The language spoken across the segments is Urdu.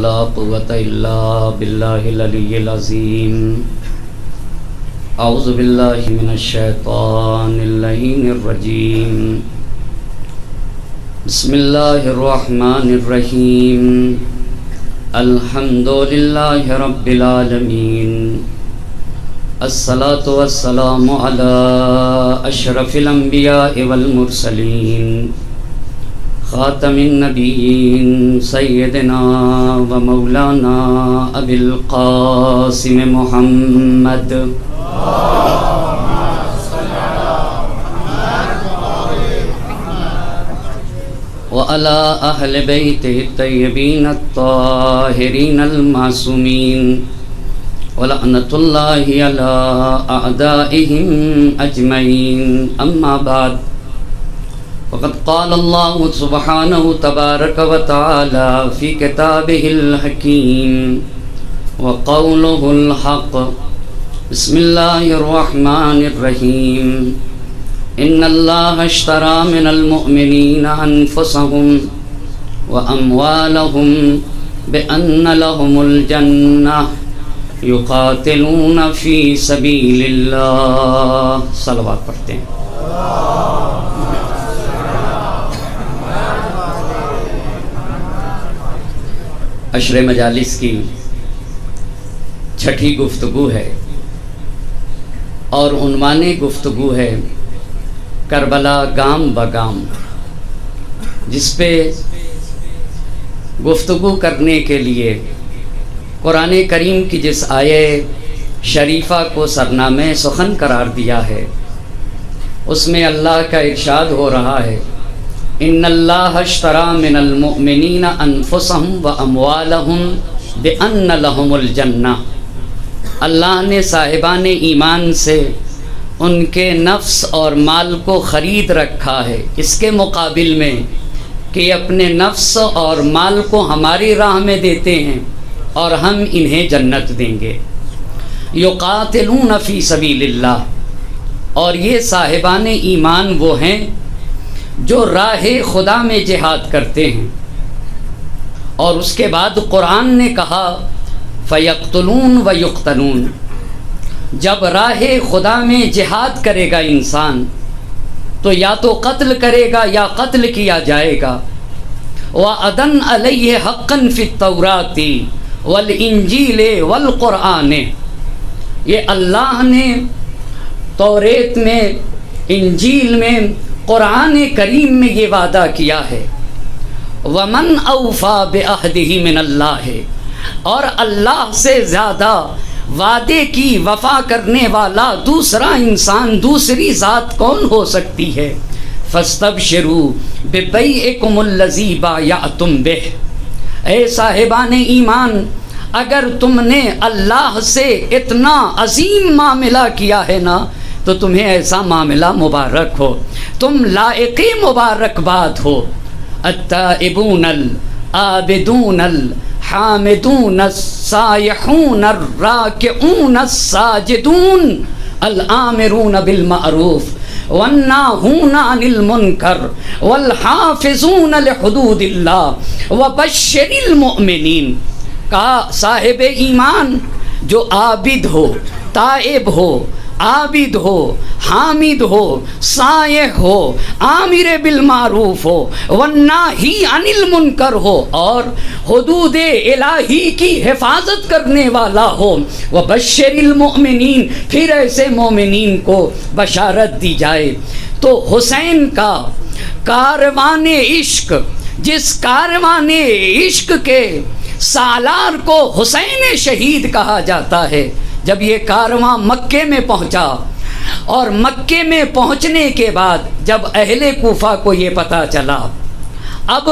لا قوة إلا بالله العلي العظيم أعوذ بالله من الشيطان اللعين الرجيم بسم الله الرحمن الرحيم الحمد لله رب العالمين الصلاة والسلام على أشرف الأنبياء والمرسلين خاتم النبيين سيدنا ومولانا أبي القاسم محمد وعلى أهل بيته الطيبين الطاهرين المعصومين ولعنة الله على أعدائهم أجمعين أما بعد وقد قال الله سبحانه تبارك وتعالى في كتابه الحكيم وقوله الحق بسم الله الرحمن الرحيم إن الله اشترى من المؤمنين أنفسهم وأموالهم بأن لهم الجنة يقاتلون في سبيل الله صلوات پڑھتے ہیں. عشر مجالس کی چھٹی گفتگو ہے اور عنوان گفتگو ہے کربلا گام بگام، جس پہ گفتگو کرنے کے لیے قرآن کریم کی جس آیے شریفہ کو سرنامہ سخن قرار دیا ہے، اس میں اللہ کا ارشاد ہو رہا ہے ان اللہ اشتری من المؤمنین انفسهم واموالهم بان لهم الجنہ. اللہ نے صاحبان ایمان سے ان کے نفس اور مال کو خرید رکھا ہے، اس کے مقابل میں کہ اپنے نفس اور مال کو ہماری راہ میں دیتے ہیں اور ہم انہیں جنت دیں گے. یقاتلون فی سبیل اللہ، اور یہ صاحبان ایمان وہ ہیں جو راہ خدا میں جہاد کرتے ہیں. اور اس کے بعد قرآن نے کہا فیقتلون و یقتلون، جب راہ خدا میں جہاد کرے گا انسان تو یا تو قتل کرے گا یا قتل کیا جائے گا. وعدن علیہ حقا فی التوراۃ والانجیل والقرآن، یہ اللہ نے توریت میں، انجیل میں، قرآن کریم میں یہ وعدہ کیا ہے. ومن اوفی بعہدہ من اللہ، اور اللہ سے زیادہ وعدے کی وفا کرنے والا دوسرا انسان، دوسری ذات کون ہو سکتی ہے. فاستبشروا ببیعکم الذی بایعتم بہ، اے صاحبان ایمان، اگر تم نے اللہ سے اتنا عظیم معاملہ کیا ہے نا تو تمہیں ایسا معاملہ مبارک ہو، تم لائق مبارکباد ہو. التائبون العابدون الحامدون السائحون الراکعون الساجدون الآمرون بالمعروف والناہون عن المنکر والحافظون لحدود اللہ وبشر المؤمنین. کہا صاحب ایمان جو عابد ہو، تائب ہو، عابد ہو، حامد ہو، سائح ہو، آمر بالمعروف ہو، والناہی عن المنکر ہو، اور حدود الہی کی حفاظت کرنے والا ہو. وبشر المؤمنین، پھر ایسے مومنین کو بشارت دی جائے. تو حسین کا کاروان عشق، جس کاروان عشق کے سالار کو حسین شہید کہا جاتا ہے، جب یہ کارواں مکے میں پہنچا اور مکے میں پہنچنے کے بعد جب اہل کوفہ کو یہ پتہ چلا، اب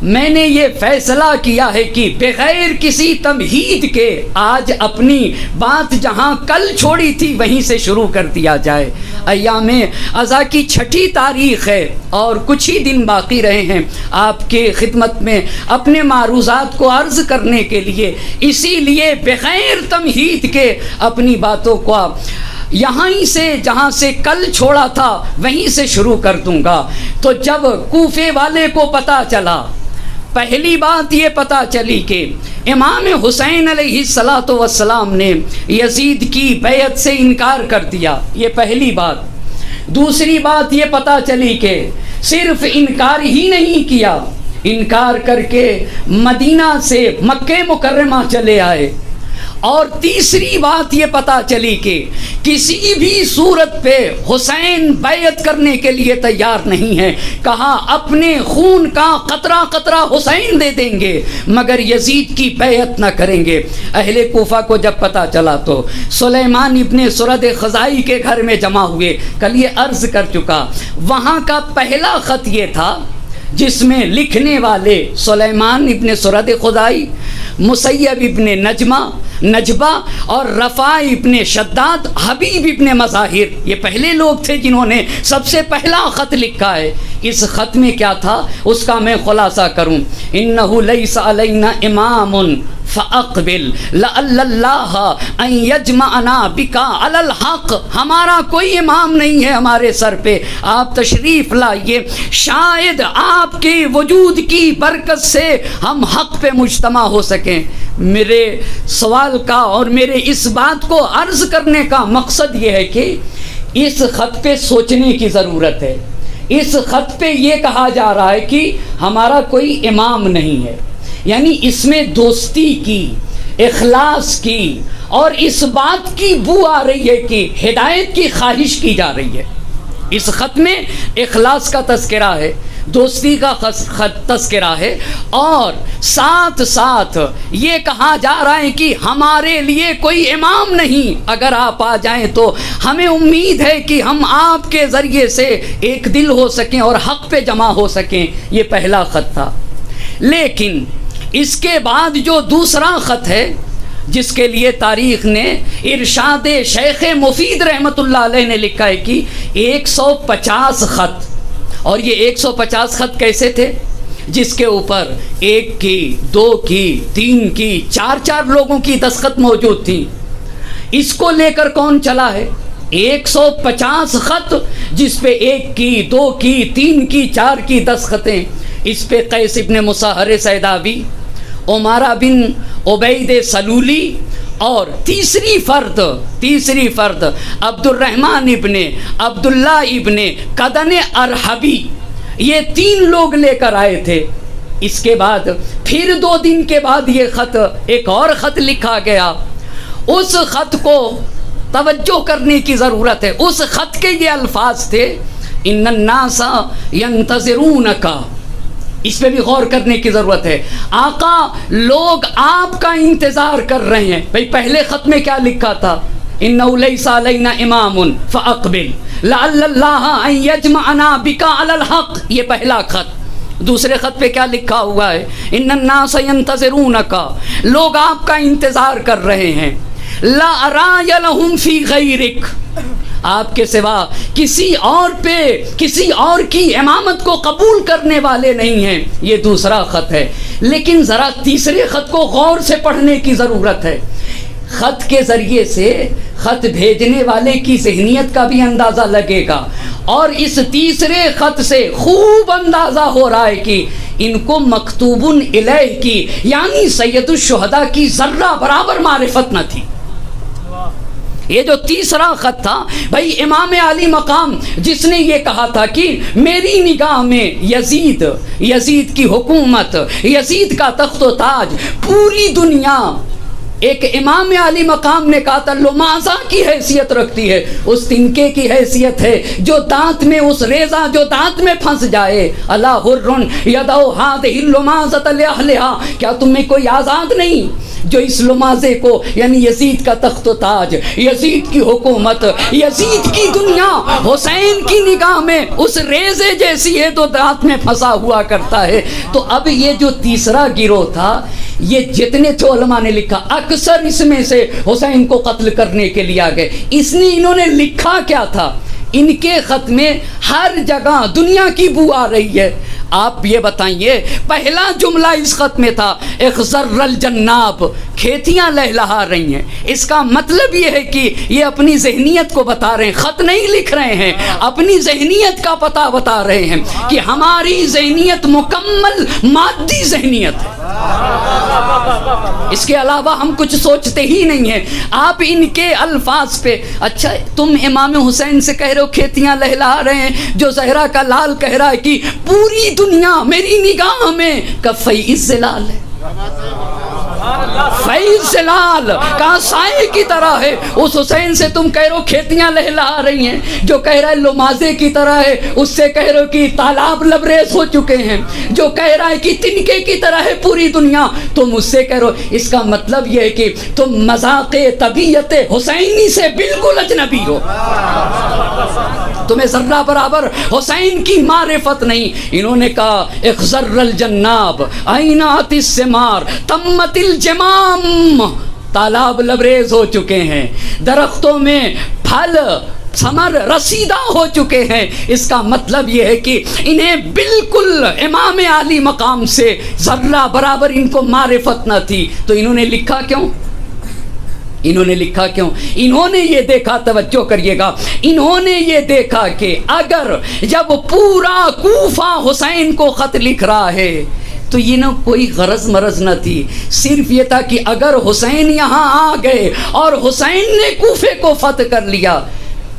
میں نے یہ فیصلہ کیا ہے کہ بغیر کسی تمہید کے آج اپنی بات جہاں کل چھوڑی تھی وہیں سے شروع کر دیا جائے. ایام اضحیٰ کی 6 تاریخ ہے اور کچھ ہی دن باقی رہے ہیں آپ کے خدمت میں اپنے معروضات کو عرض کرنے کے لیے، اسی لیے بغیر تمہید کے اپنی باتوں کو یہاں ہی سے جہاں سے کل چھوڑا تھا وہیں سے شروع کر دوں گا. تو جب کوفے والے کو پتہ چلا پہلی بات یہ پتہ چلی کہ امام حسین علیہ الصلاۃ والسلام نے یزید کی بیعت سے انکار کر دیا، یہ پہلی بات۔ دوسری بات یہ پتہ چلی کہ صرف انکار ہی نہیں کیا، انکار کر کے مدینہ سے مکہ مکرمہ چلے آئے۔ اور تیسری بات یہ پتہ چلی کہ کسی بھی صورت پہ حسین بیعت کرنے کے لیے تیار نہیں ہے، کہا اپنے خون کا قطرہ قطرہ حسین دے دیں گے مگر یزید کی بیعت نہ کریں گے۔ اہل کوفہ کو جب پتہ چلا تو سلیمان ابن سرد خزائی کے گھر میں جمع ہوئے۔ کل یہ عرض کر چکا، وہاں کا پہلا خط یہ تھا جس میں لکھنے والے سلیمان ابن سرد خزائی، مسیب ابن نجبہ اور رفاع ابن شداد، حبیب ابن مظاہر، یہ پہلے لوگ تھے جنہوں نے سب سے پہلا خط لکھا ہے۔ اس خط میں کیا تھا اس کا میں خلاصہ کروں۔ انہ لیس علینا امام فاقبل لعل اللہ ان یجمعنا بک علی الحق، ہمارا کوئی امام نہیں ہے ہمارے سر پہ، آپ تشریف لائیے، شاید آپ کے وجود کی برکت سے ہم حق پہ مجتمع ہو سکیں۔ میرے سوال کا اور میرے اس بات کو عرض کرنے کا مقصد یہ ہے کہ اس خط پہ سوچنے کی ضرورت ہے۔ اس خط پہ یہ کہا جا رہا ہے کہ ہمارا کوئی امام نہیں ہے، یعنی اس میں دوستی کی، اخلاص کی اور اس بات کی بو آ رہی ہے کہ ہدایت کی خواہش کی جا رہی ہے۔ اس خط میں اخلاص کا تذکرہ ہے، دوستی کا تذکرہ ہے، اور ساتھ ساتھ یہ کہا جا رہا ہے کہ ہمارے لیے کوئی امام نہیں، اگر آپ آ جائیں تو ہمیں امید ہے کہ ہم آپ کے ذریعے سے ایک دل ہو سکیں اور حق پہ جمع ہو سکیں۔ یہ پہلا خط تھا۔ لیکن اس کے بعد جو دوسرا خط ہے جس کے لیے تاریخ نے ارشاد شیخ مفید رحمۃ اللہ علیہ نے لکھا ہے کہ 150 خط، اور یہ 150 خط کیسے تھے؟ جس کے اوپر 1 کی، 2 کی، 3 کی، 4 لوگوں کی دستخط موجود تھی۔ اس کو لے کر کون چلا ہے؟ 150 خط جس پہ 1 کی، 2 کی، 3 کی، 4 کی دستخطیں۔ اس پہ قیس ابن مصہر سیداوی، عمارہ بن عبید سلولی اور تیسری فرد عبد الرحمن ابن عبداللہ ابن قدن ارحبی، یہ 3 لوگ لے کر آئے تھے۔ اس کے بعد پھر 2 دن کے بعد یہ خط، ایک اور خط لکھا گیا۔ اس خط کو توجہ کرنے کی ضرورت ہے۔ اس خط کے یہ الفاظ تھے، ان الناس ینتظرونک، اس پہ بھی غور کرنے کی ضرورت ہے۔ آقا لوگ آپ کا انتظار کر رہے ہیں۔ بھئی پہلے خط میں کیا لکھا تھا؟ اِنَّهُ لَيْسَ عَلَيْنَا إِمَامٌ فَأَقْبِلْ لَعَلَّ اللَّهَ أَن يَجْمَعَنَا بِكَ عَلَى الْحَقِّ، یہ پہلا خط۔ دوسرے خط پہ کیا لکھا ہوا ہے؟ اِنَّ النَّاسَ يَنْتَظِرُونَكَ، لوگ آپ کا انتظار کر رہے ہیں۔ لَا أَرَايَ لَهُمْ فِي غَيْرِكَ، آپ کے سوا کسی اور پہ، کسی اور کی امامت کو قبول کرنے والے نہیں ہیں۔ یہ دوسرا خط ہے۔ لیکن ذرا تیسرے خط کو غور سے پڑھنے کی ضرورت ہے۔ خط کے ذریعے سے خط بھیجنے والے کی ذہنیت کا بھی اندازہ لگے گا، اور اس تیسرے خط سے خوب اندازہ ہو رہا ہے کہ ان کو مکتوب الیہ کی، یعنی سید الشہداء کی ذرہ برابر معرفت نہ تھی۔ یہ جو تیسرا خط تھا، بھائی امام علی مقام جس نے یہ کہا تھا کہ میری نگاہ میں یزید کی حکومت، یزید کا تخت و تاج پوری دنیا، ایک امام علی مقام نے کہا تھا لمازہ کی حیثیت رکھتی ہے، اس تنکے کی حیثیت ہے جو دانت میں، اس ریزہ جو دانت میں پھنس جائے۔ الا حر یدعو ہذہ اللمازۃ لاہلھا، کیا تم میں کوئی آزاد نہیں جو اس لمازے کو، یعنی یزید کا تخت و تاج، یزید کی حکومت، یزید کی دنیا حسین کی نگاہ میں اس ریزے جیسی ہے تو دانت میں پھنسا ہوا کرتا ہے۔ تو اب یہ جو تیسرا گروہ تھا، یہ جتنے تھے علماء نے لکھا اکثر اس میں سے حسین کو قتل کرنے کے لیے آ گئے۔ انہوں نے لکھا کیا تھا؟ ان کے خط میں ہر جگہ دنیا کی بو آ رہی ہے۔ آپ یہ بتائیے، پہلا جملہ اس خط میں تھا اخضر الجناب، کھیتیاں لہلہا رہی ہیں، اس کا مطلب یہ ہے کہ یہ اپنی ذہنیت کو بتا رہے ہیں، خط نہیں لکھ رہے ہیں، اپنی ذہنیت کا پتہ بتا رہے ہیں کہ ہماری ذہنیت مکمل مادی ذہنیت ہے، اس کے علاوہ ہم کچھ سوچتے ہی نہیں ہیں۔ آپ ان کے الفاظ پہ، اچھا تم امام حسین سے کہہ رہے ہو کھیتیاں لہلا رہے ہیں، جو زہرا کا لال کہہ رہا ہے کہ پوری دنیا میری نگاہ میں کفی الظلال ہے، فیض زلال کا سائے کی طرح ہے۔ اس حسین سے تم کہہ رہے ہو کھیتیاں لہلا رہی ہیں، جو کہہ رہا ہے لمازے کی طرح ہے، اس سے کہہ رہے ہو کہ تالاب لبریز ہو چکے ہیں، جو کہہ رہا ہے کہ تنکے کی طرح ہے پوری دنیا، تم اس سے کہہ رہے ہو۔ اس کا مطلب یہ ہے کہ تم مذاق طبیعت حسینی سے بالکل اجنبی ہو، تمہیں ذرہ برابر حسین کی معرفت نہیں۔ انہوں نے کہا اخضر الجناب عینات الثمار تمت الجمام، تالاب لبریز ہو چکے ہیں، درختوں میں پھل ثمر رسیدہ ہو چکے ہیں۔ اس کا مطلب یہ ہے کہ انہیں بالکل امام عالی مقام سے ذرہ برابر ان کو معرفت نہ تھی، تو انہوں نے لکھا کیوں؟ انہوں نے لکھا کیوں؟ انہوں نے یہ دیکھا، توجہ کریے گا، انہوں نے یہ دیکھا کہ اگر جب پورا کوفہ حسین کو خط لکھ رہا ہے تو یہ نہ کوئی غرض مرض نہ تھی، صرف یہ تھا کہ اگر حسین یہاں آ گئے اور حسین نے کوفے کو فتح کر لیا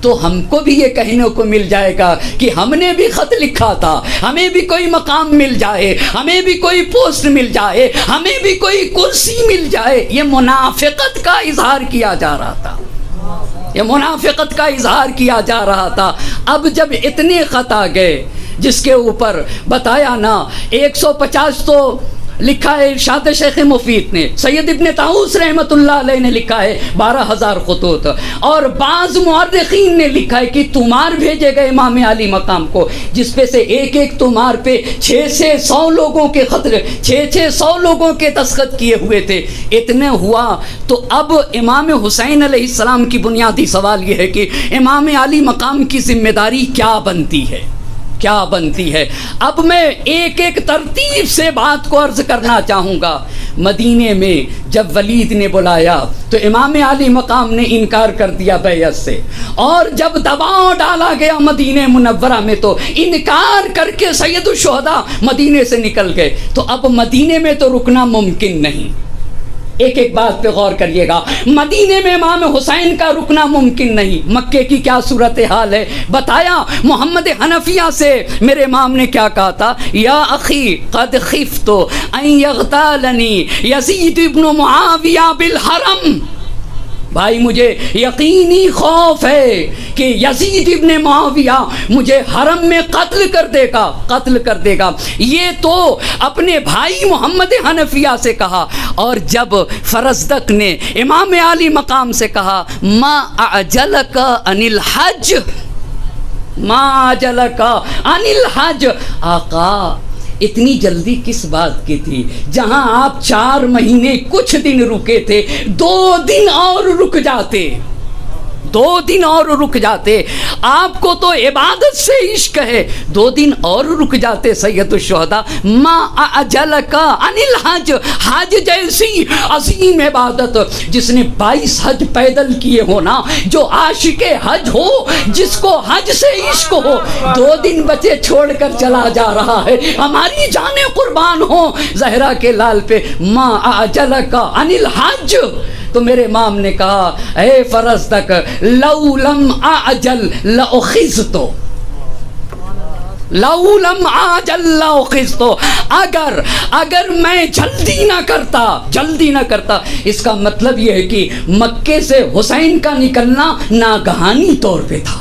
تو ہم کو بھی یہ کہنے کو مل جائے گا کہ ہم نے بھی خط لکھا تھا، ہمیں بھی کوئی مقام مل جائے، ہمیں بھی کوئی پوسٹ مل جائے، ہمیں بھی کوئی کرسی مل جائے۔ یہ منافقت کا اظہار کیا جا رہا تھا، یہ منافقت کا اظہار کیا جا رہا تھا۔ اب جب اتنے خط آ گئے جس کے اوپر بتایا نا 150 تو لکھا ہے ارشاد شیخ مفید نے، سید ابن طاؤس رحمۃ اللہ علیہ نے لکھا ہے 12,000 خطوط، اور بعض مورخین نے لکھا ہے کہ تمہار بھیجے گئے امام علی مقام کو، جس پہ سے ایک ایک تمہار پہ 600 لوگوں کے خط، 600 لوگوں کے دستخط کیے ہوئے تھے۔ اتنے ہوا تو اب امام حسین علیہ السلام کی بنیادی سوال یہ ہے کہ امام علی مقام کی ذمہ داری کیا بنتی ہے، کیا بنتی ہے؟ اب میں ایک ایک ترتیب سے بات کو عرض کرنا چاہوں گا۔ مدینے میں جب ولید نے بلایا تو امام علی مقام نے انکار کر دیا بیعت سے، اور جب دباؤ ڈالا گیا مدینہ منورہ میں تو انکار کر کے سید الشہداء مدینے سے نکل گئے۔ تو اب مدینے میں تو رکنا ممکن نہیں، ایک ایک بات پہ غور کریے گا، مدینے میں امام حسین کا رکنا ممکن نہیں۔ مکے کی کیا صورتحال ہے بتایا۔ محمد حنفیہ سے میرے امام نے کیا کہا تھا، یا اخی قد خفت ان یغتالنی یزید ابن معاویہ بالحرم، بھائی مجھے یقینی خوف ہے کہ یزید ابن معاویہ مجھے حرم میں قتل کر دے گا۔ یہ تو اپنے بھائی محمد حنفیہ سے کہا، اور جب فرزدق نے امام علی مقام سے کہا ما اعجلک عن الحج، ما اعجلک عن الحج، آقا اتنی جلدی کس بات کی تھی؟ جہاں آپ 4 مہینے کچھ دن رکے تھے، 2 دن اور رک جاتے، 2 دن اور رک جاتے۔ آپ کو تو عبادت سے عشق ہے، 2 دن اور رک جاتے سید الشہداء۔ ما اعجلک عن الحج، حج جیسی عظیم عبادت، جس نے 22 حج پیدل کیے ہونا، جو عاشق حج ہو، جس کو حج سے عشق ہو، 2 دن بچے چھوڑ کر چلا جا رہا ہے۔ ہماری جانیں قربان ہو زہرا کے لال پہ، ما اعجلک عن الحج۔ تو میرے امام نے کہا اے فرزدق لو لم اعجل لاخذت، لو لم اعجل لاخذت، اگر میں جلدی نہ کرتا، اس کا مطلب یہ ہے کہ مکے سے حسین کا نکلنا ناگہانی طور پہ تھا،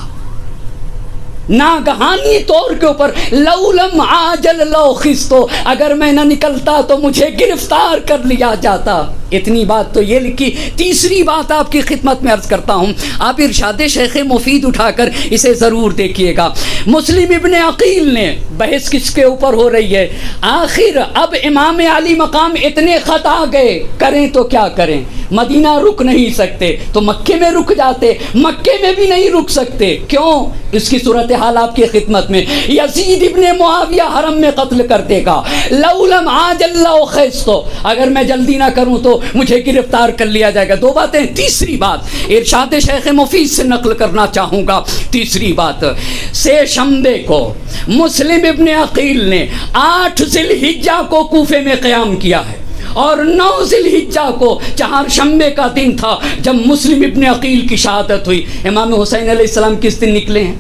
ناگہانی طور کے اوپر، لو لم اعجل لاخذت، اگر میں نہ نکلتا تو مجھے گرفتار کر لیا جاتا۔ اتنی بات تو یہ لکھی۔ تیسری بات آپ کی خدمت میں عرض کرتا ہوں، آپ ارشاد شیخ مفید اٹھا کر اسے ضرور دیکھیے گا۔ مسلم ابن عقیل نے، بحث کس کے اوپر ہو رہی ہے، آخر اب امام علی مقام اتنے خط آ گئے، کریں تو کیا کریں؟ مدینہ رک نہیں سکتے تو مکے میں رک جاتے، مکے میں بھی نہیں رک سکتے، کیوں؟ اس کی صورتحال آپ کی خدمت میں، یزید ابن معاویہ حرم میں قتل کر دے گا، لو لم عاجل خیستو، اگر میں جلدی نہ کروں تو مجھے گرفتار کر لیا جائے گا۔ دو باتیں۔ تیسری بات ارشاد شیخ مفید سے نقل کرنا چاہوں گا، تیسری بات، سے شنبے کو مسلم ابن عقیل نے 8 ذی الحجہ کو کوفے میں قیام کیا ہے، اور 9 ذی الحجہ کو چہار شنبے کا دن تھا جب مسلم ابن عقیل کی شہادت ہوئی۔ امام حسین علیہ السلام کس دن نکلے ہیں؟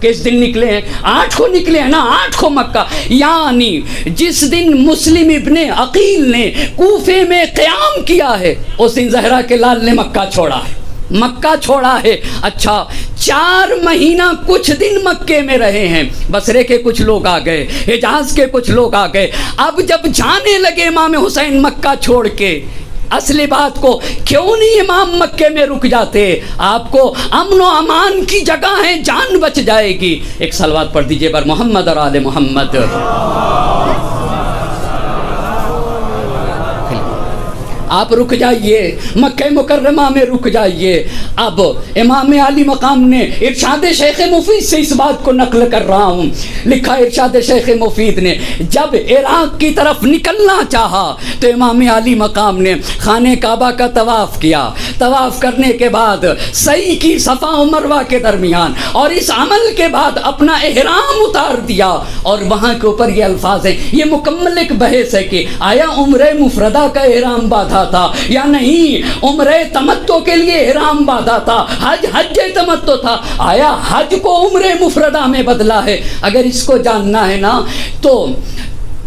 کس دن نکلے ہیں؟ 8 کو نکلے ہیں نا، 8 کو مکہ، یعنی جس دن مسلم ابن عقیل نے کوفے میں قیام کیا ہے اس دن زہرا کے لال نے مکہ چھوڑا ہے، مکہ چھوڑا ہے۔ اچھا 4 مہینہ کچھ دن مکے میں رہے ہیں، بصرے کے کچھ لوگ آ گئے، حجاز کے کچھ لوگ آ گئے، اب جب جانے لگے امام حسین مکہ چھوڑ کے، اصل بات کو کیوں نہیں امام مکے میں رک جاتے؟ آپ کو امن و امان کی جگہ ہے، جان بچ جائے گی۔ ایک صلوات پڑھ دیجئے بر محمد اور آل محمد۔ آپ رک جائیے، مکہ مکرمہ میں رک جائیے۔ اب امام علی مقام نے ارشاد شیخ مفید سے اس بات کو نقل کر رہا ہوں، لکھا ارشاد شیخ مفید نے جب عراق کی طرف نکلنا چاہا تو امام علی مقام نے خانہ کعبہ کا طواف کیا، طواف کرنے کے بعد سعی کی صفا و مروہ کے درمیان، اور اس عمل کے بعد اپنا احرام اتار دیا، اور وہاں کے اوپر یہ الفاظ ہیں، یہ مکمل ایک بحث ہے کہ آیا عمرہ مفردہ کا احرام باندھا تھا یا نہیں، عمرہ تمتع کے لیے احرام باندھا تھا، حج تمتع تھا، آیا حج کو عمرہ مفردہ میں بدلا ہے؟ اگر اس کو جاننا ہے نا تو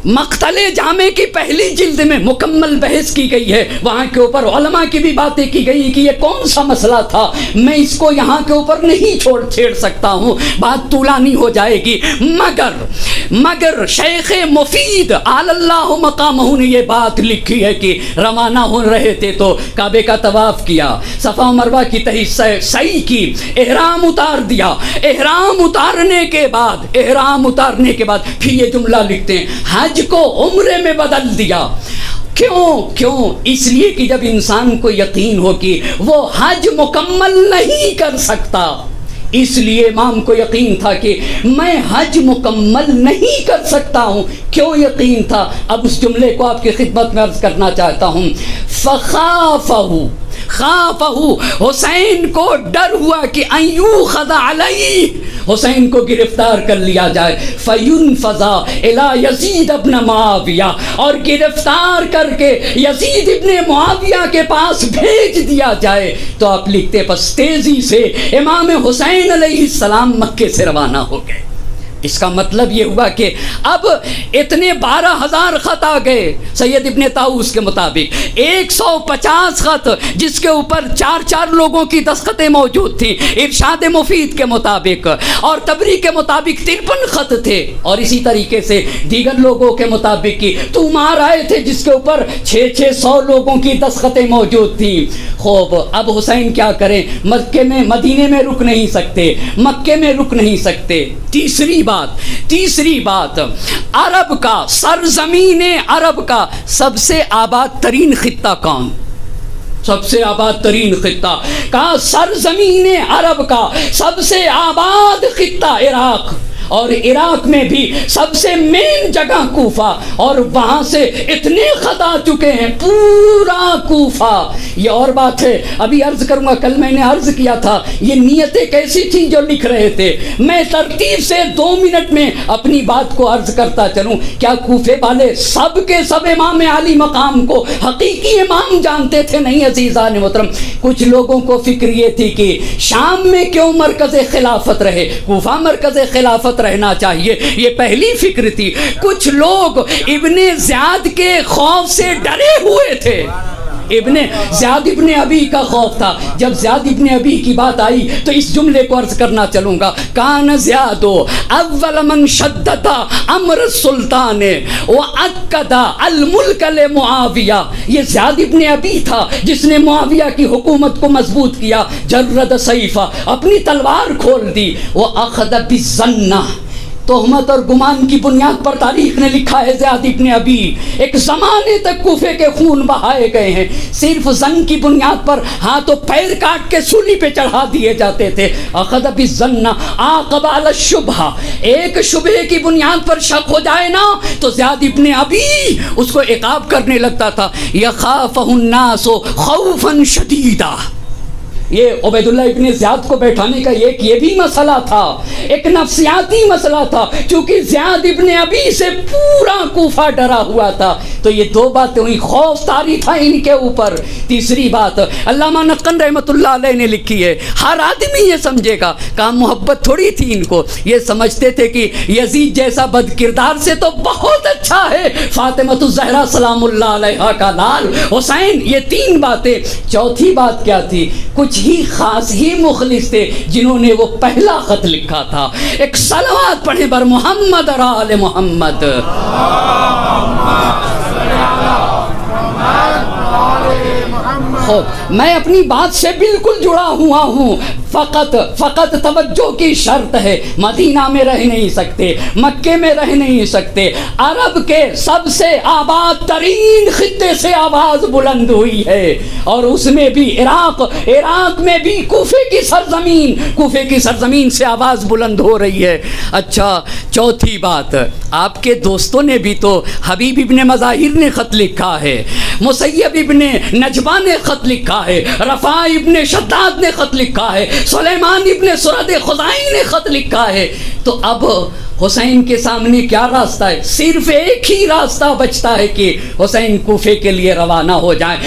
مقتل جامع کی پہلی جلد میں مکمل بحث کی گئی ہے، وہاں کے اوپر علماء کی بھی باتیں کی گئی کہ یہ کون سا مسئلہ تھا، میں اس کو یہاں کے اوپر نہیں چھیڑ سکتا ہوں، بات طولانی ہو جائے گی، مگر شیخ مفید علی اللہ مقامہ نے یہ بات لکھی ہے کہ روانہ ہو رہے تھے تو کعبے کا طواف کیا، صفا و مروہ کی تہی سعی کی، احرام اتار دیا، احرام اتارنے کے بعد پھر یہ جملہ لکھتے ہیں حج کو عمرے میں بدل دیا۔ کیوں؟ اس لیے کہ جب انسان کو یقین ہو کہ وہ حج مکمل نہیں کر سکتا، اس لیے امام کو یقین تھا کہ میں حج مکمل نہیں کر سکتا ہوں۔ کیوں یقین تھا؟ اب اس جملے کو آپ کی خدمت میں عرض کرنا چاہتا ہوں۔ خافہو حسین کو ڈر ہوا کہ ان یوخذ علیہ، حسین کو گرفتار کر لیا جائے، فینفذ الی یزید ابن معاویہ، اور گرفتار کر کے یزید ابن معاویہ کے پاس بھیج دیا جائے۔ تو آپ لکھتے پس تیزی سے امام حسین علیہ السلام مکے سے روانہ ہو گئے۔ اس کا مطلب یہ ہوا کہ اب اتنے 12,000 خط آ گئے سید ابن طاؤس کے مطابق، 150 خط جس کے اوپر 4 لوگوں کی دستخطیں موجود تھیں ارشاد مفید کے مطابق، اور تبری کے مطابق 53 خط تھے، اور اسی طریقے سے دیگر لوگوں کے مطابق کی تومار آئے تھے جس کے اوپر 600 لوگوں کی دستخطیں موجود تھیں۔ خوب اب حسین کیا کریں؟ مکے میں مدینے میں رک نہیں سکتے، مکے میں رک نہیں سکتے۔ تیسری بات عرب کا، سرزمین عرب کا سب سے آباد ترین خطہ کون؟ سب سے آباد ترین خطہ کا، سرزمین عرب کا سب سے آباد خطہ عراق، اور عراق میں بھی سب سے مین جگہ کوفہ، اور وہاں سے اتنے خط آ چکے ہیں پورا کوفہ۔ یہ اور بات ہے، ابھی عرض کروں گا، کل میں نے عرض کیا تھا یہ نیتیں کیسی تھیں جو لکھ رہے تھے، میں ترتیب سے 2 منٹ میں اپنی بات کو عرض کرتا چلوں۔ کیا کوفے والے سب کے سب امام علی مقام کو حقیقی امام جانتے تھے؟ نہیں عزیزان محترم، کچھ لوگوں کو فکر یہ تھی کہ شام میں کیوں مرکز خلافت رہے، کوفہ مرکز خلافت رہنا چاہیے، یہ پہلی فکر تھی۔ کچھ لوگ ابن زیاد کے خوف سے ڈرے ہوئے تھے، زیاد ابن ابی کا خوف تھا۔ جب زیاد ابن ابی کی بات آئی تو اس جملے کو عرض کرنا چلوں گا، کان زیاد اول من شدد امر السلطان واکد الملک لمعاویہ، یہ زیاد ابن ابی تھا جس نے معاویہ کی حکومت کو مضبوط کیا۔ جرد سیفہ، اپنی تلوار کھول دی، واخذ بالظنہ، تہمت اور گمان کی بنیاد پر تاریخ نے لکھا ہے زیاد ابن ابی ایک زمانے تک کوفے کے خون بہائے گئے ہیں، صرف زن کی بنیاد پر ہاتھ و پیر کاٹ کے سولی پہ چڑھا دیے جاتے تھے۔ اخذ بالظن عاقب علی الشبہ، ایک شبہ کی بنیاد پر شک ہو جائے نا تو زیاد ابن ابی اس کو عقاب کرنے لگتا تھا۔ یخافہ الناس خوفا شدیدا، یہ عبید اللہ ابن زیاد کو بیٹھانے کا یہ بھی مسئلہ تھا، ایک نفسیاتی مسئلہ تھا، چونکہ زیاد ابن ابی سے پورا کوفہ ڈرا ہوا تھا۔ تو یہ دو باتیں ہوئی، خوف طاری تھا ان کے اوپر۔ تیسری بات علامہ نقن رحمۃ اللہ علیہ نے لکھی ہے، ہر آدمی یہ سمجھے گا، کام محبت تھوڑی تھی ان کو، یہ سمجھتے تھے کہ یزید جیسا بد کردار سے تو بہت اچھا ہے فاطمۃ الزہرا سلام اللہ علیہا کا لال حسین۔ یہ تین باتیں۔ چوتھی بات کیا تھی؟ کچھ ہی خاص ہی مخلص تھے جنہوں نے وہ پہلا خط لکھا تھا، ایک صلوات پڑھیں بر محمد اور آل محمد۔ میں اپنی بات سے بالکل جڑا ہوا ہوں، فقط توجہ کی شرط ہے، مدینہ میں رہ نہیں سکتے، مکے میں رہ نہیں سکتے، عرب کے سب سے آباد ترین خطے سے آواز بلند ہوئی ہے، اور اس میں بھی عراق میں بھی کوفے کی سرزمین سے آواز بلند ہو رہی ہے۔ اچھا، چوتھی بات، آپ کے دوستوں نے بھی تو حبیب ابن مظاہر نے خط لکھا ہے، مسیب ابن نجبہ نے خط لکھا ہے، رفاع ابن شداد نے خط لکھا ہے، سلیمان ابن سرد خزائی نے خط لکھا ہے۔ تو اب حسین کے سامنے کیا راستہ ہے؟ صرف ایک ہی راستہ بچتا ہے کہ حسین کوفے کے لیے روانہ ہو جائیں۔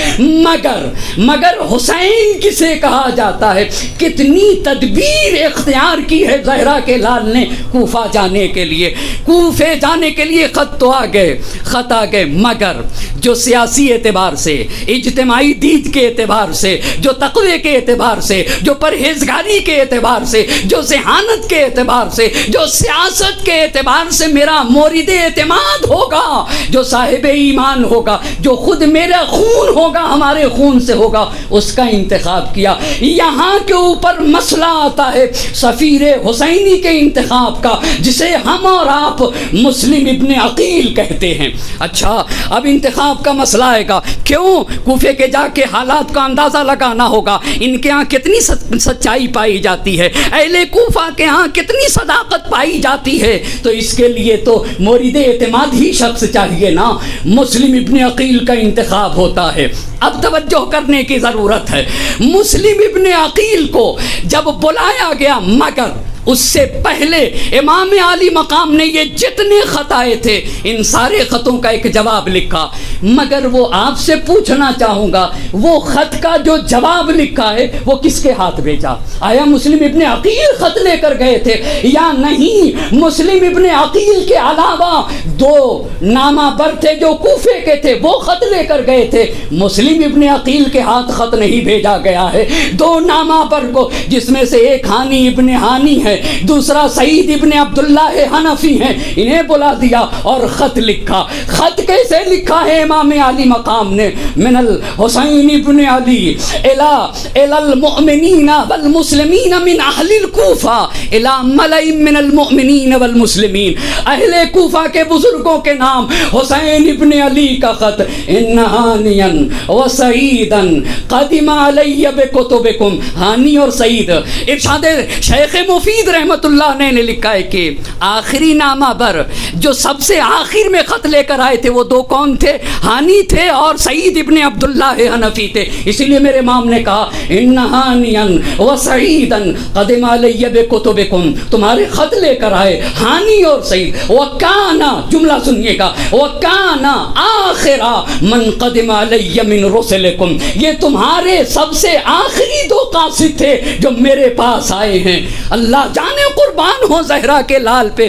مگر حسین کسے کہا جاتا ہے؟ کتنی تدبیر اختیار کی ہے زہرا کے لال نے کوفہ جانے کے لیے۔ کوفے جانے کے لیے خط آ گئے، مگر جو سیاسی اعتبار سے، اجتماعی دید کے اعتبار سے، جو تقوی کے اعتبار سے، جو پرہیزگاری کے اعتبار سے، جو ذہانت کے اعتبار سے، جو سیاست کے اعتبار سے میرا مورد اعتماد ہوگا، جو صاحب ایمان ہوگا، جو خود میرا خون ہوگا، ہمارے خون سے ہوگا، اس کا انتخاب کیا۔ یہاں کے اوپر مسئلہ آتا ہے سفیر حسینی کے انتخاب کا، جسے ہم اور آپ مسلم ابن عقیل کہتے ہیں۔ اچھا، اب انتخاب کا مسئلہ آئے گا، کیوں؟ کوفے کے جا کے حالات کا اندازہ لگانا ہوگا، ان کے ہاں کتنی سچائی پائی جاتی ہے، اہل کوفہ کے ہاں کتنی صداقت پائی جاتی ہے۔ تو اس کے لیے تو مورد اعتماد ہی شخص چاہیے نا، مسلم ابن عقیل کا انتخاب ہوتا ہے۔ اب توجہ کرنے کی ضرورت ہے، مسلم ابن عقیل کو جب بلایا گیا، مگر اس سے پہلے امام عالی مقام نے یہ جتنے خط آئے تھے ان سارے خطوں کا ایک جواب لکھا، مگر وہ آپ سے پوچھنا چاہوں گا، وہ خط کا جو جواب لکھا ہے وہ کس کے ہاتھ بھیجا؟ آیا مسلم ابن عقیل خط لے کر گئے تھے یا نہیں؟ مسلم ابن عقیل کے علاوہ دو نامہ بر تھے جو کوفے کے تھے، وہ خط لے کر گئے تھے۔ مسلم ابن عقیل کے ہاتھ خط نہیں بھیجا گیا ہے، دو نامہ بر کو، جس میں سے ایک ہانی ابن ہانی ہے، دوسرا سعید ابن عبداللہ حنفی ہیں، انہیں بلا دیا اور خط لکھا۔ خط کیسے لکھا ہے امام علی مقام نے؟ من الحسین ابن علی الى المؤمنین والمسلمین من اہل الکوفہ الى ملئ من المؤمنین والمسلمین، اہل کوفہ کے بزرگوں کے نام حسین ابن علی کا خط، ان ہانیا وسعیدا قدم علی بکتبکم، ہانی اور سعید۔ ارشاد شیخ مفید رحمت اللہ نے لکھا ہے کہ آخری نامہ بر جو سب سے آخر میں خط لے کر آئے تھے وہ دو کون تھے؟ ہانی تھے اور سعید ابن عبداللہ حنفی تھے۔ اسی لیے میرے امام نے کہا ان ہانیا وسعیدا قدم علی بکتبکم، تمہارے خط لے کر آئے ہانی اور سعید، وکانا، جملہ سنیے گا، وکانا آخر من قدم علی من رسلکم، یہ تمہارے سب سے آخری دو قاصد تھے جو میرے پاس آئے ہیں۔ اللہ جانے قربان ہو زہرا کے لال پہ،